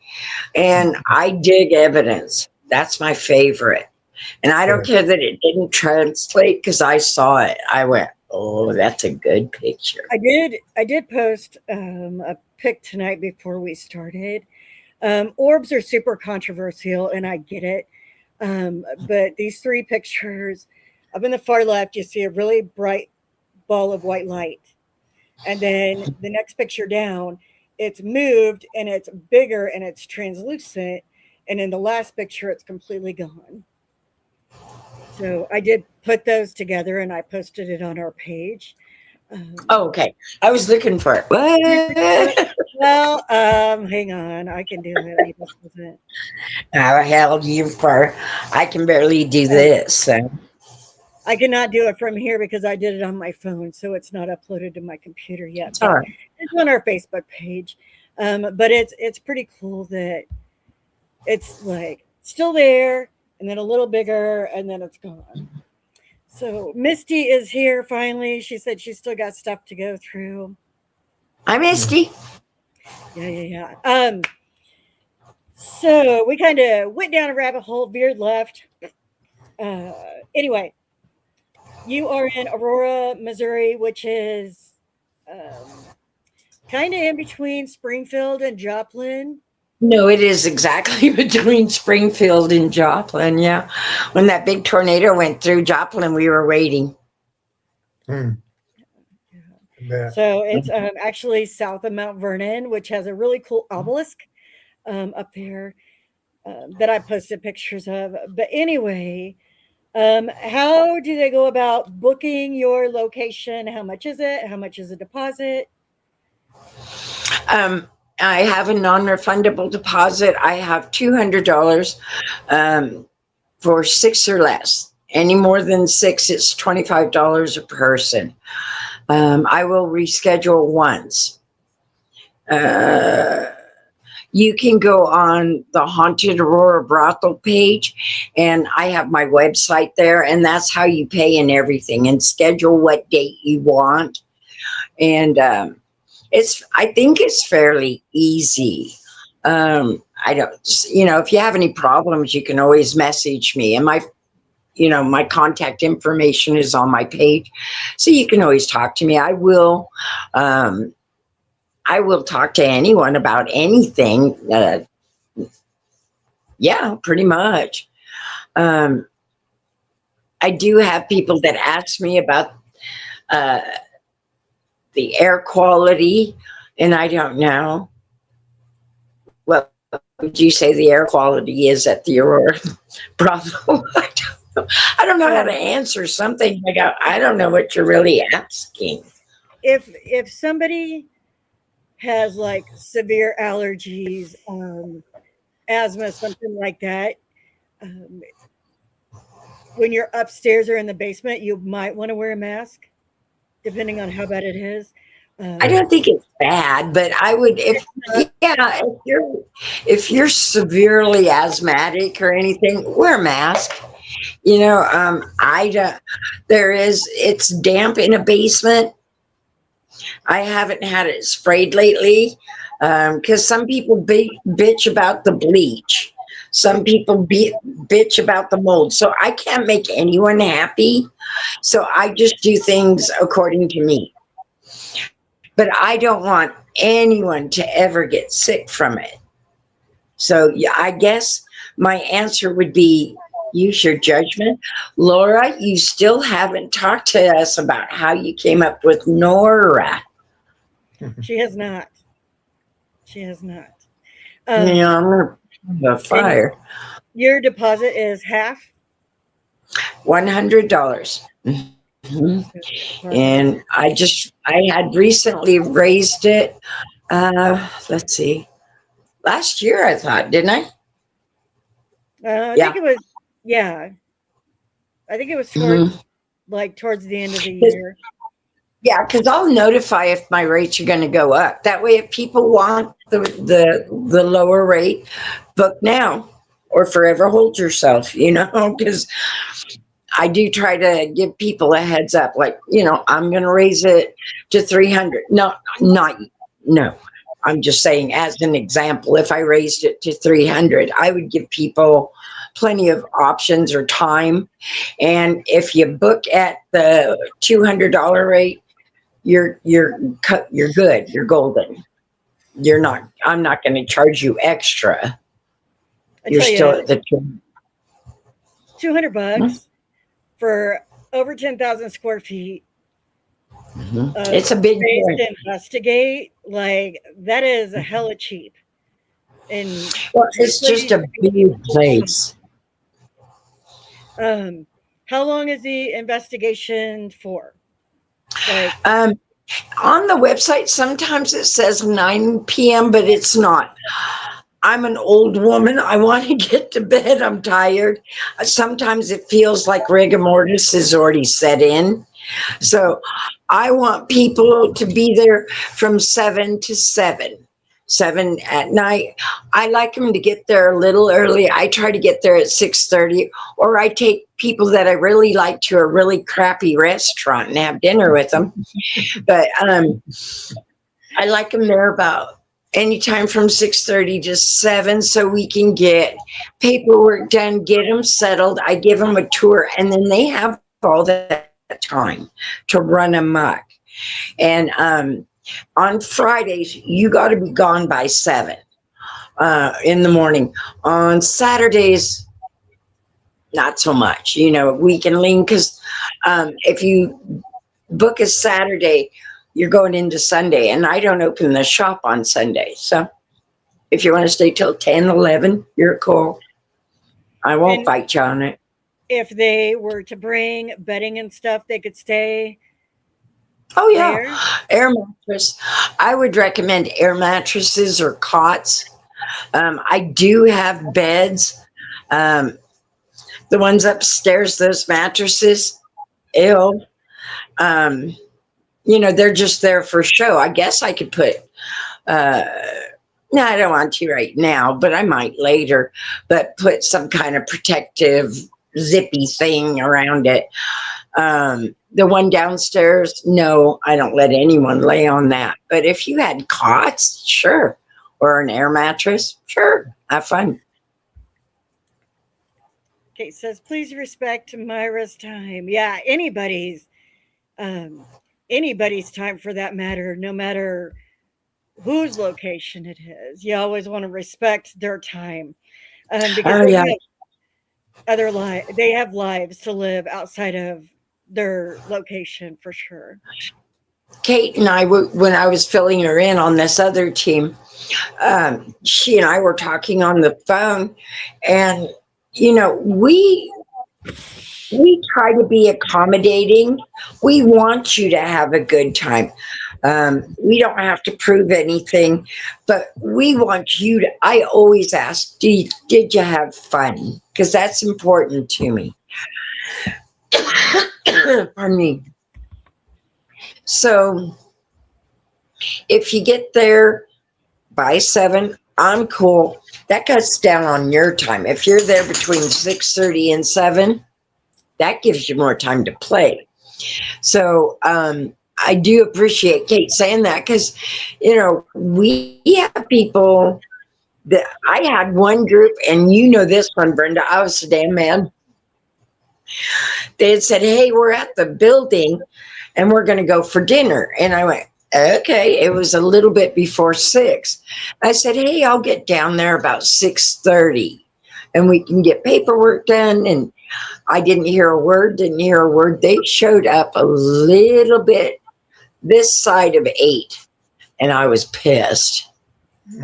And I dig evidence. That's my favorite. And I don't care that it didn't translate because I saw it. I went, oh, that's a good picture. I did post a pic tonight before we started. Orbs are super controversial, and I get it. But these three pictures, up in the far left, you see a really bright ball of white light. And then the next picture down, it's moved and it's bigger and it's translucent. And in the last picture, it's completely gone. So I did put those together and I posted it on our page. Oh, okay. I was looking for it. What? Well, hang on, I can do it. I just wasn't. How hell you for? I can barely do this. So. I cannot do it from here because I did it on my phone, so it's not uploaded to my computer yet. It's all right. It's on our Facebook page, but it's pretty cool that it's like still there, and then a little bigger, and then it's gone. So Misty is here finally. She said she's still got stuff to go through. Hi, Misty. Yeah. So we kind of went down a rabbit hole, veered left. Anyway, you are in Aurora, Missouri, which is kind of in between Springfield and Joplin. No, it is exactly between Springfield and Joplin. Yeah. When that big tornado went through Joplin, we were waiting. Hmm. Yeah. So it's actually south of Mount Vernon, which has a really cool obelisk up there that I posted pictures of. But anyway, how do they go about booking your location? How much is it? How much is a deposit? I have a non-refundable deposit. I have $200 for 6 or less. Any more than 6, it's $25 a person. I will reschedule once. You can go on the Haunted Aurora Brothel page, and I have my website there, and that's how you pay and everything, and schedule what date you want. And I think it's fairly easy. I don't, if you have any problems, you can always message me, and my contact information is on my page, so you can always talk to me. I will talk to anyone about anything. Yeah, pretty much. I do have people that ask me about the air quality, and I don't know. What would you say the air quality is at the Aurora Brothel? I don't know how to answer something like I don't know what you're really asking. If somebody has like severe allergies, asthma, something like that, um, when you're upstairs or in the basement, you might want to wear a mask, depending on how bad it is. I don't think it's bad, but I would if you're severely asthmatic or anything, wear a mask. I don't. It's damp in a basement. I haven't had it sprayed lately because some people bitch about the bleach. Some people bitch about the mold. So I can't make anyone happy. So I just do things according to me. But I don't want anyone to ever get sick from it. So yeah, I guess my answer would be use your judgment. Laura, you still haven't talked to us about how you came up with Nora. She has not. She has not. I'm gonna put the fire. Your deposit is half. $100. And I had recently raised it. Let's see. Last year, I thought, didn't I? I think it was. Yeah, I think it was towards the end of the year. Yeah, because I'll notify if my rates are going to go up. That way, if people want the lower rate, book now or forever hold yourself. Because I do try to give people a heads up, like, I'm going to raise it to 300. No. I'm just saying, as an example, if I raised it to 300, I would give people plenty of options or time. And if you book at the $200 rate, you're good. You're golden. I'm not going to charge you extra. You're still at the $200 for over 10,000 square feet. It's a big place to investigate. Like, that is a hella cheap. And it's just a big place. How long is the investigation for? Like, on the website, sometimes it says 9 p.m., but it's not. I'm an old woman. I want to get to bed. I'm tired. Sometimes it feels like rigor mortis is already set in. So I want people to be there from 7 to 7 at night. I like them to get there a little early. I try to get there at 6:30, or I take people that I really like to a really crappy restaurant and have dinner with them. But I like them there about anytime from 6:30 to 7, so we can get paperwork done, get them settled. I give them a tour, and then they have all that time to run amok. And on Fridays, you got to be gone by 7 in the morning. On Saturdays, not so much. We can lean because if you book a Saturday, you're going into Sunday, and I don't open the shop on Sunday. So if you want to stay till 10, 11, you're cool. I won't fight you on it. If they were to bring bedding and stuff, they could stay Oh yeah, there? air mattress. I would recommend air mattresses or cots. I do have beds. Um, the ones upstairs, those mattresses, ew. Um, they're just there for show. I guess I could put. Uh, no, I don't want to right now, but I might later. But put some kind of protective zippy thing around it. The one downstairs, no, I don't let anyone lay on that. But if you had cots, sure, or an air mattress, sure, have fun. Kate says, please respect Myra's time. Yeah, um, anybody's time for that matter, no matter whose location it is. You always want to respect their time, because Oh they yeah, have they have lives to live outside of their location for sure. Kate and I, when I was filling her in on this other team, she and I were talking on the phone, and you know, we try to be accommodating. We want you to have a good time. We don't have to prove anything, but we want you to. I always ask, did you have fun? Because that's important to me. Pardon me. So if you get there by 7, I'm cool. That cuts down on your time. If you're there between 6:30 and 7, that gives you more time to play. So I do appreciate Kate saying that, because we have people that I had one group, and this one, Brenda. I was so damn mad. They had said, "Hey, we're at the building, and we're going to go for dinner," and I went, "Okay." It was a little bit before 6. I said, "Hey, I'll get down there about 6:30, and we can get paperwork done." And I didn't hear a word. Didn't hear a word. They showed up a little bit this side of 8, and I was pissed.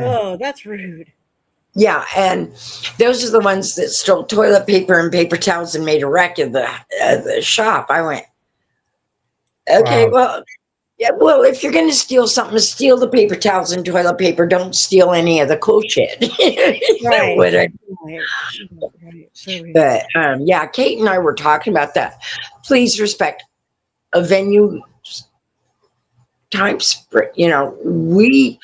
Oh, that's rude. Yeah, and those are the ones that stole toilet paper and paper towels and made a wreck of the shop. I went, okay, Wow. well, yeah, well, if you're going to steal something, steal the paper towels and toilet paper. Don't steal any of the cool shit. Right. What I- Right. Right. So rude. But yeah, Kate and I were talking about that. Please respect a venue times. We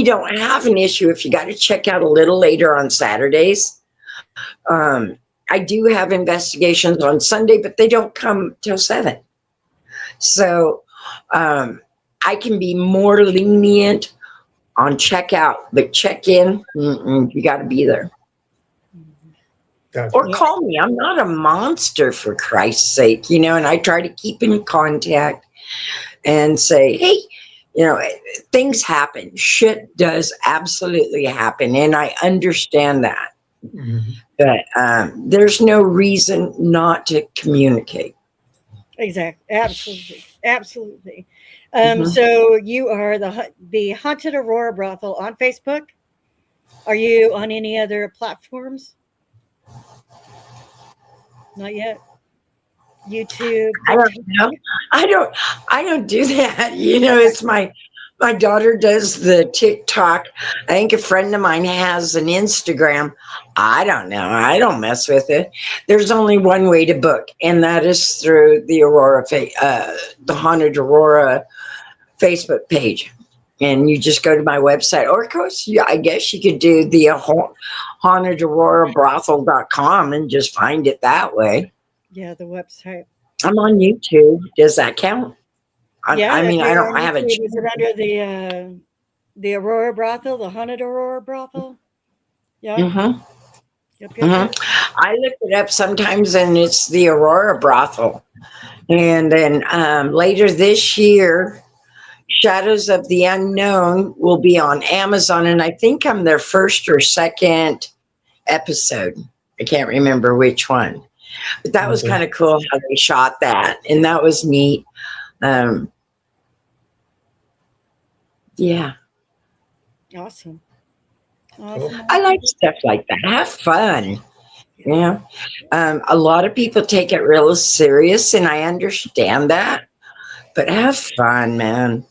don't have an issue if you got to check out a little later on Saturdays. I do have investigations on Sunday, but they don't come till 7. So I can be more lenient on checkout, but check in, you got to be there. That's Or Yeah. call me. I'm not a monster, for Christ's sake, and I try to keep in contact and say, hey, things happen. Shit does absolutely happen. And I understand that. mhm. But there's no reason not to communicate. Exactly. Absolutely. Absolutely. Mhm. So you are the Haunted Aurora Brothel on Facebook. Are you on any other platforms? Not yet. YouTube, I don't TikTok. know. I don't do that. It's my daughter does the TikTok. I think a friend of mine has an Instagram. I don't know. I don't mess with it. There's only one way to book, and that is through the Haunted Aurora Facebook page. And you just go to my website, or of course, I guess you could do the Haunted Aurora Brothel.com and just find it that way. Yeah, the website. I'm on YouTube. Does that count? Yeah, I if mean, I you're don't on have a. YouTube, is it under the Aurora Brothel, the Haunted Aurora Brothel? Yeah. Mm-hmm, Yep. Yep. mm-hmm. Yep. I look it up sometimes, and it's the Aurora Brothel. And then later this year, Shadows of the Unknown will be on Amazon, and I think I'm their first or second episode. I can't remember which one, but that was Okay. kind of cool how they shot that, and that was neat. Um, yeah, Awesome. Cool. Awesome. I like Awesome. stuff like that. Have fun. Yeah. A lot of people take it real serious, and I understand that. But have fun, man.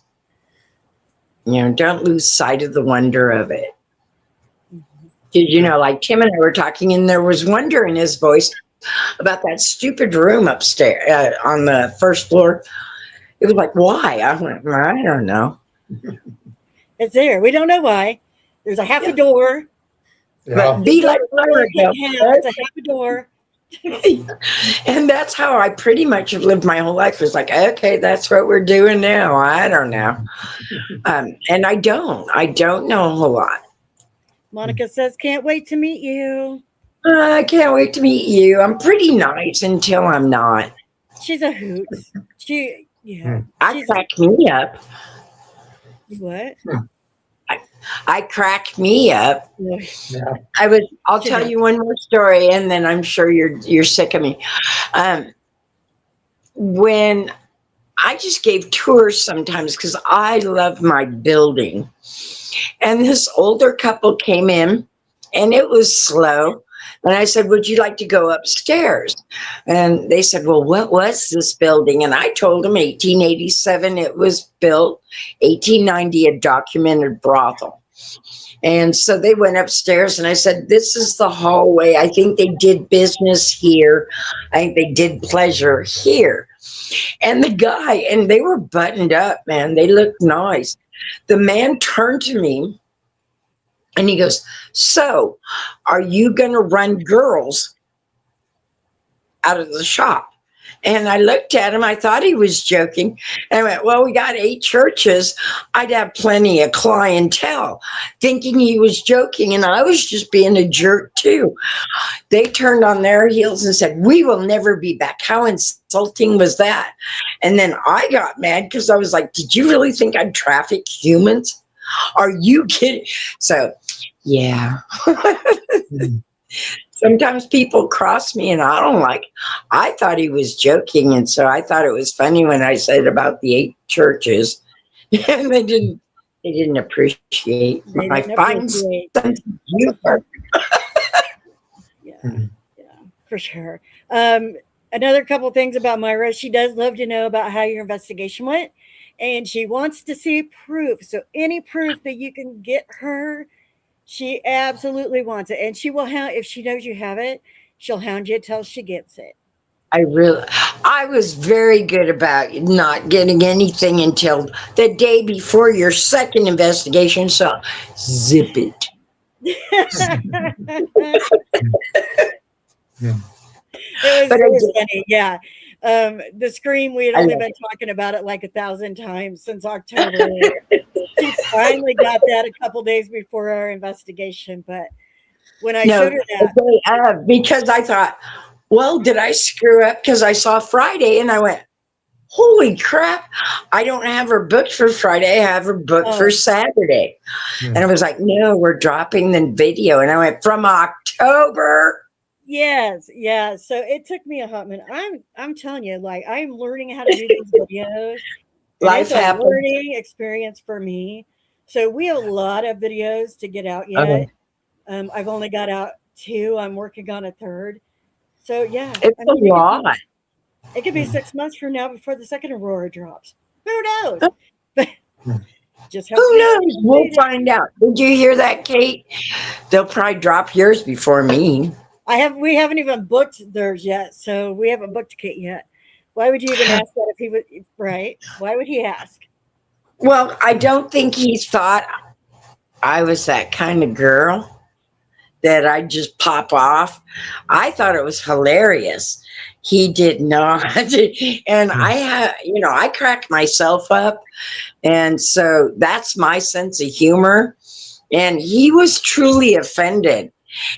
Don't lose sight of the wonder of it. Did you know, like Tim and I were talking, and there was wonder in his voice about that stupid room upstairs on the first floor. It was like, why? I went, I don't know. It's there. We don't know why. There's a half a door. Yeah. But be like Myra, It's a half a door. and that's how I pretty much have lived my whole life. It's like, okay, that's what we're doing now. I don't know. And I don't know a whole lot. Monica says, can't wait to meet you. I can't wait to meet you. I'm pretty nice until I'm not. She's a hoot. Yeah. I crack me up. What? I crack me up. Yeah. I'll tell you one more story, and then I'm sure you're sick of me. When I just gave tours sometimes because I love my building, and this older couple came in, and it was slow. And I said, would you like to go upstairs? And they said, well, what was this building? And I told them 1887 it was built, 1890 a documented brothel. And so they went upstairs, and I said, this is the hallway. I think they did business here. I think they did pleasure here. And the guy, and they were buttoned up, man. They looked nice. The man turned to me, and he goes, so are you going to run girls out of the shop? And I looked at him. I thought he was joking. And I went, well, we got 8 churches. I'd have plenty of clientele, thinking he was joking. And I was just being a jerk too. They turned on their heels and said, we will never be back. How insulting was that? And then I got mad because I was like, did you really think I'd traffic humans? Are you kidding? So, yeah. Sometimes people cross me and I don't like. I thought he was joking, and so I thought it was funny when I said about the 8 churches, and they didn't appreciate my fine sense of humor. Yeah, for sure. Another couple things about Myra. She does love to know about how your investigation went, and she wants to see proof. So any proof that you can get her, she absolutely wants it. And she will hound, if she knows you have it, she'll hound you till she gets it. I was very good about not getting anything until the day before your second investigation. So zip it. It was funny. Yeah. The scream, we had only been talking about it like 1,000 times since October. She finally got that a couple days before our investigation. But when I showed her that, because I thought, well, did I screw up? Because I saw Friday and I went, holy crap, I don't have her booked for Friday. I have her booked for Saturday. And I was like, no, we're dropping the video. And I went, from October. Yes, yeah. So it took me a hot minute. I'm telling you, like, I'm learning how to do these videos. Life happens. It's a learning experience for me. So we have a lot of videos to get out yet. I've only got out 2. I'm working on a 3rd. So yeah, it's a lot. It could be 6 months from now before the second Aurora drops. Who knows? But just who knows? We'll find out. Did you hear that, Kate? They'll probably drop yours before me. We haven't even booked theirs yet, so we haven't booked Kate yet. Why would you even ask that if he would? Right? Why would he ask? Well, I don't think he thought I was that kind of girl that I'd just pop off. I thought it was hilarious. He did not. And I crack myself up. And so that's my sense of humor. And he was truly offended.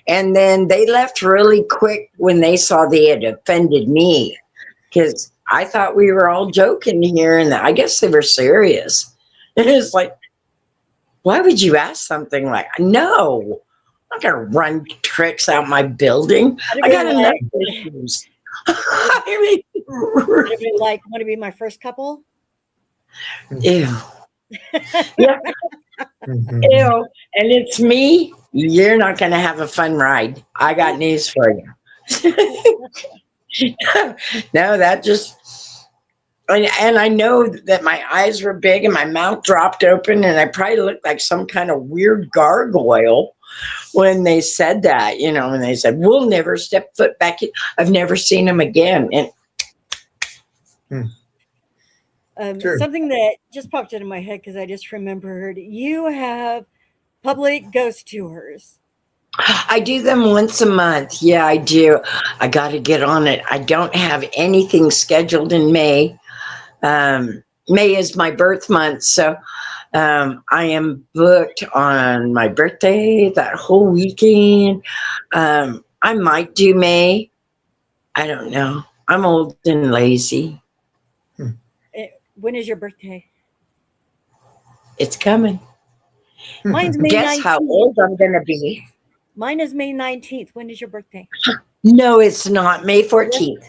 And then they left really quick when they saw they had offended me, because I thought we were all joking here, and I guess they were serious. And it's like, why would you ask something like, no, I'm not going to run tricks out my building. I got enough issues. I mean, like, want to be my first couple? Ew. Yeah. Ew. And it's me. You're not going to have a fun ride. I got news for you. No, that just, and I know that my eyes were big and my mouth dropped open, and I probably looked like some kind of weird gargoyle when they said that, when they said, we'll never step foot back in. I've never seen them again. And Sure. Something that just popped into my head because I just remembered you have public ghost tours. I do them once a month. Yeah, I do. I got to get on it. I don't have anything scheduled in May. May is my birth month, so I am booked on my birthday that whole weekend. I might do May. I don't know. I'm old and lazy. When is your birthday? It's coming. Mine's May Guess 19th. how old I'm going to be? Mine is May 19th. When is your birthday? No, it's not. May 14th.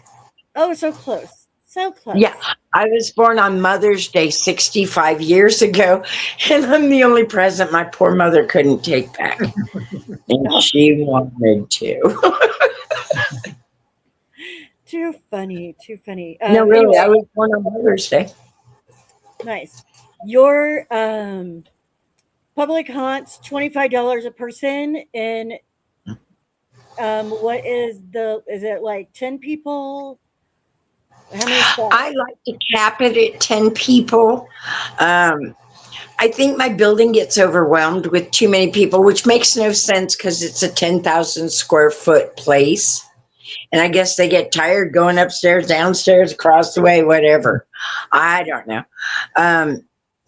Oh, so close. So close. Yeah, I was born on Mother's Day 65 years ago, and I'm the only present my poor mother couldn't take back. And she wanted to. Too funny. Too funny. No, really, Anyway, I was born on Mother's Day. nice. Your public haunts, $25 a person, and what is it like 10 people? How many spots? I like to cap it at 10 people. I think my building gets overwhelmed with too many people, which makes no sense because it's a 10,000 square foot place. And I guess they get tired going upstairs, downstairs, across the way, whatever. I don't know.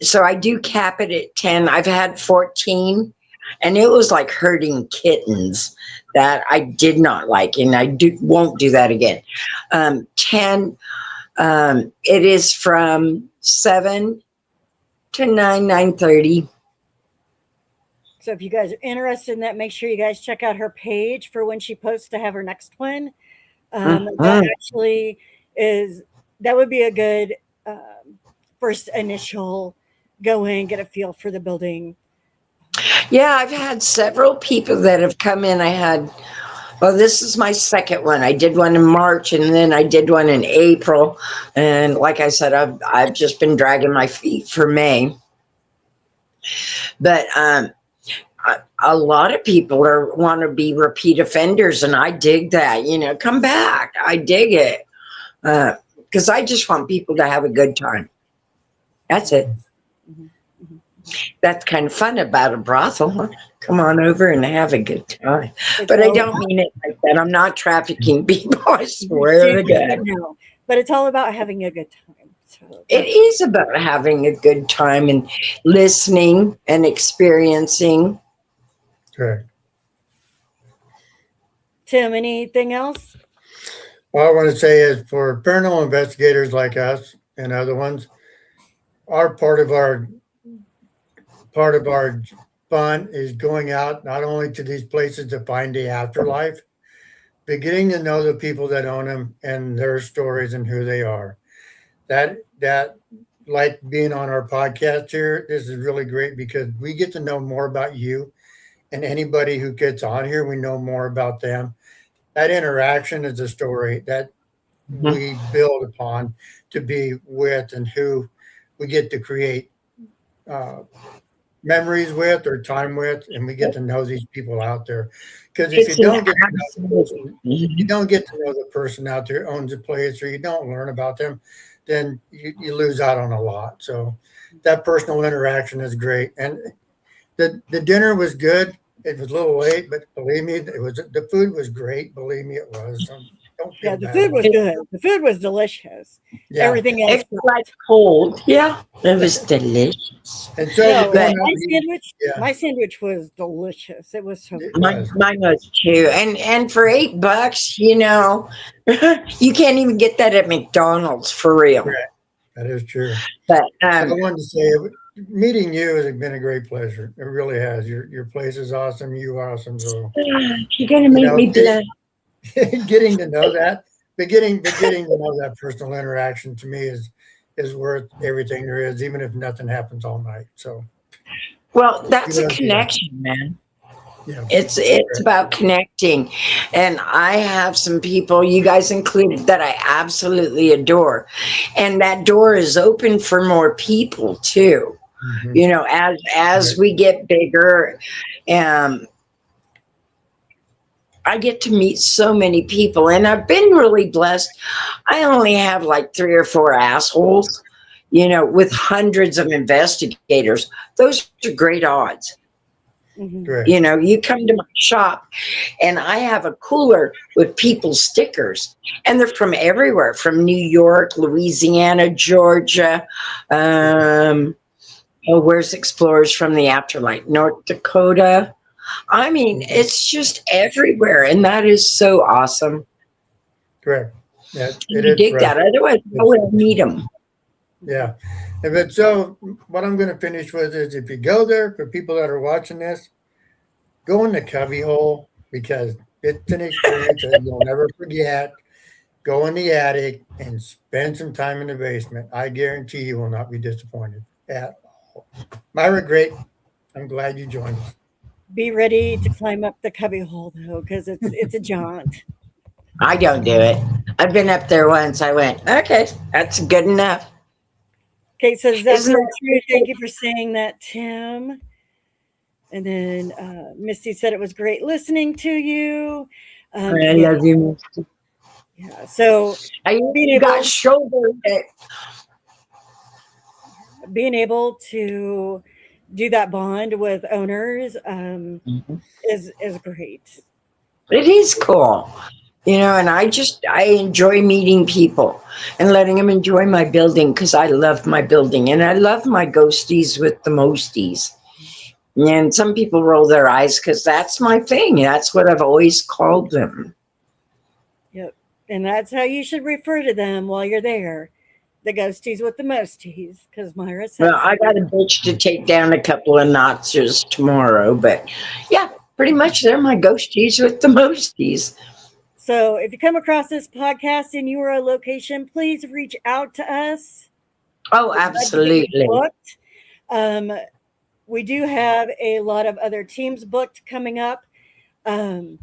So I do cap it at 10. I've had 14, and it was like herding kittens that I did not like, and I won't do that again. 10, it is from 7 to 9:30. So if you guys are interested in that, make sure you guys check out her page for when she posts to have her next one. That actually that would be a good first initial go in, get a feel for the building. Yeah, I've had several people that have come in. This is my second one. I did one in March, and then I did one in April. And like I said, I've just been dragging my feet for May. But a lot of people want to be repeat offenders, and I dig that. Come back. I dig it because I just want people to have a good time. That's it. That's kind of fun about a brothel. Huh? Come on over and have a good time. But I don't mean it like that. I'm not trafficking people. I swear to God. No, but it's all about having a good time. So it is about having a good time and listening and experiencing. Correct. Tim, anything else? All I want to say is for paranormal investigators like us and other ones, part of our fun is going out not only to these places to find the afterlife, but getting to know the people that own them and their stories and who they are. That like being on our podcast here, this is really great because we get to know more about you, and anybody who gets on here, we know more about them. That interaction is a story that we build upon to be with and who we get to create memories with or time with, and we get to know these people out there. Because if you don't get to know the person out there who owns a place, or you don't learn about them, then you lose out on a lot. So that personal interaction is great. And the dinner was good. It was a little late, but believe me, the food was great. Believe me, it was. Yeah, the food was good. The food was delicious. Yeah. Everything else. It's like cold. Yeah, it was delicious. And so my sandwich was delicious. It was so good. Mine was too. And for $8, you can't even get that at McDonald's for real. Right. That is true. But I wanted to say, meeting you has been a great pleasure. It really has. Your place is awesome. You are awesome. So you're gonna make me blush. Getting to know that, but getting to know that personal interaction to me is worth everything there is, even if nothing happens all night. So, well, that's a connection, man. Yeah. It's about connecting. And I have some people, you guys included, that I absolutely adore. And that door is open for more people too. Mhm. You know, as we get bigger, um, I get to meet so many people, and I've been really blessed. I only have like 3 or 4 assholes, you know, with hundreds of investigators. Those are great odds. Mhm. Correct. You know, you come to my shop and I have a cooler with people's stickers, and they're from everywhere, from New York, Louisiana, Georgia. Um, oh, where's Explorers from the Afterlife? North Dakota. I mean, it's just everywhere, and that is so awesome. Correct. Yeah, it You is dig for us. that? Otherwise, I It's, wouldn't meet them. yeah. But so what I'm going to finish with is if you go there, for people that are watching this, go in the cubby hole because it's an experience that you'll never forget. Go in the attic and spend some time in the basement. I guarantee you will not be disappointed at all. Myra, great. I'm glad you joined us. Be ready to climb up the cubby hole though, because it's a jaunt. I don't do it. I've been up there once. I went, okay, that's good enough. Kate says that's Isn't so that? true. Thank you for saying that, Tim. And then Misty said it was great listening to you. I Yeah, love you. yeah. So I being even got able shoulder. being able to do that bond with owners is great. It is cool, you know, and I enjoy meeting people and letting them enjoy my building because I love my building and I love my ghosties with the mosties. And some people roll their eyes because that's my thing. That's what I've always called them. Yep. And that's how you should refer to them while you're there. The ghosties with the mosties, because Myra Well, says I so. got a bitch to take down a couple of notches tomorrow, but yeah, pretty much they're my ghosties with the mosties. So if you come across this podcast and you are a location, please reach out to us. Oh, We'd love to get you absolutely. booked. Um, we do have a lot of other teams booked coming up. Um,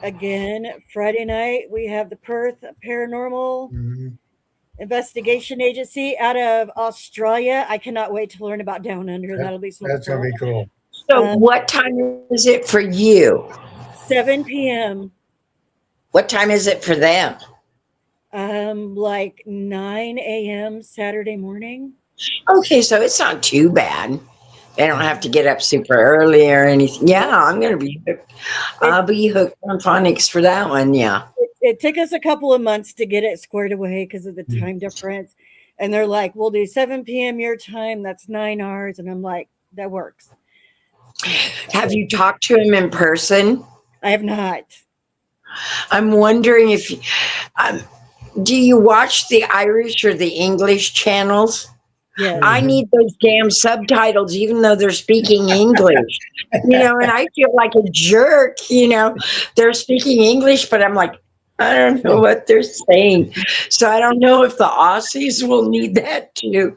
again, Friday night, we have the Perth Paranormal Mhm. Investigation Agency out of Australia. I cannot wait to learn about Down Under. That, That'll be so that's going to cool. be cool. So, Um, what time is it for you? 7 p.m. What time is it for them? Like 9 a.m. Saturday morning. Okay, so it's not too bad. They don't have to get up super early or anything. Yeah, I'm gonna be hooked. It, I'll be hooked on phonics for that one. Yeah. it took us a couple of months to get it squared away because of the Mm. time difference. And they're like, we'll do 7 p.m. your time. That's 9 hours. And I'm like, that works. Have you talked to him in person? I have not. I'm wondering if um, do you watch the Irish or the English channels? Yes. I Mhm. need those damn subtitles, even though they're speaking English. You know, and I feel like a jerk. You know, they're speaking English, but I'm like, I don't know what they're saying. So I don't know if the Aussies will need that too.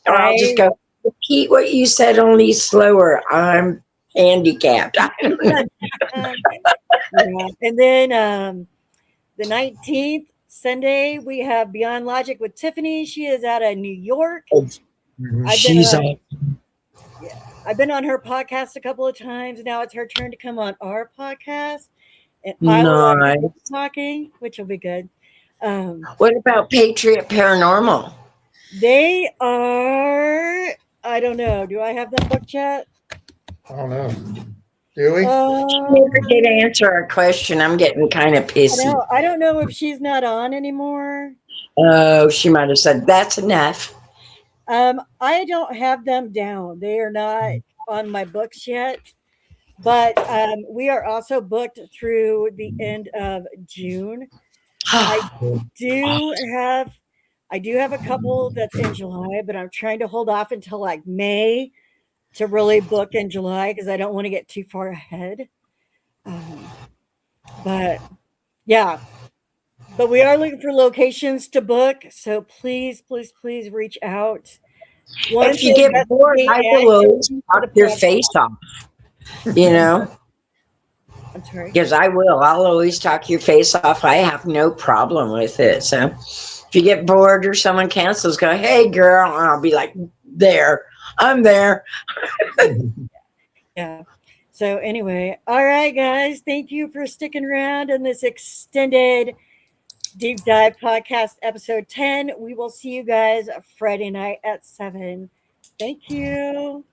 Or I'll just I go, repeat what you said, only slower. I'm handicapped. I don't know. yeah. And then the 19th, Sunday, we have Beyond Logic with Tiffany. She is out of New York. Mhm. I've been She's on all yeah, I've been on her podcast a couple of times. Now it's her turn to come on our podcast. And I will nice. be talking, which will be good. Um, What about Patriot Paranormal? they are, I don't know. Do I have them booked yet? I don't know. Do we? She never did Um, answer our question. I'm getting kind of I pissy. know. I don't know if she's not on anymore. Oh, she might have said, that's enough. I don't have them down. They are not on my books yet. But we are also booked through the end of June. I do have I do have a couple that's in July, but I'm trying to hold off until like May to really book in July because I don't want to get too far ahead. Um, but yeah, but we are looking for locations to book, so please, please, please reach out. One If to you get bored, investigate I and will to always listen to talk the your podcast. face off. you know, I'm sorry. because I will. I'll always talk your face off. I have no problem with it. So if you get bored or someone cancels, go, hey, girl. And I'll be like, there. I'm there. Yeah. So anyway, all right, guys. Thank you for sticking around in this extended deep dive podcast episode 10. We will see you guys Friday night at 7. Thank you.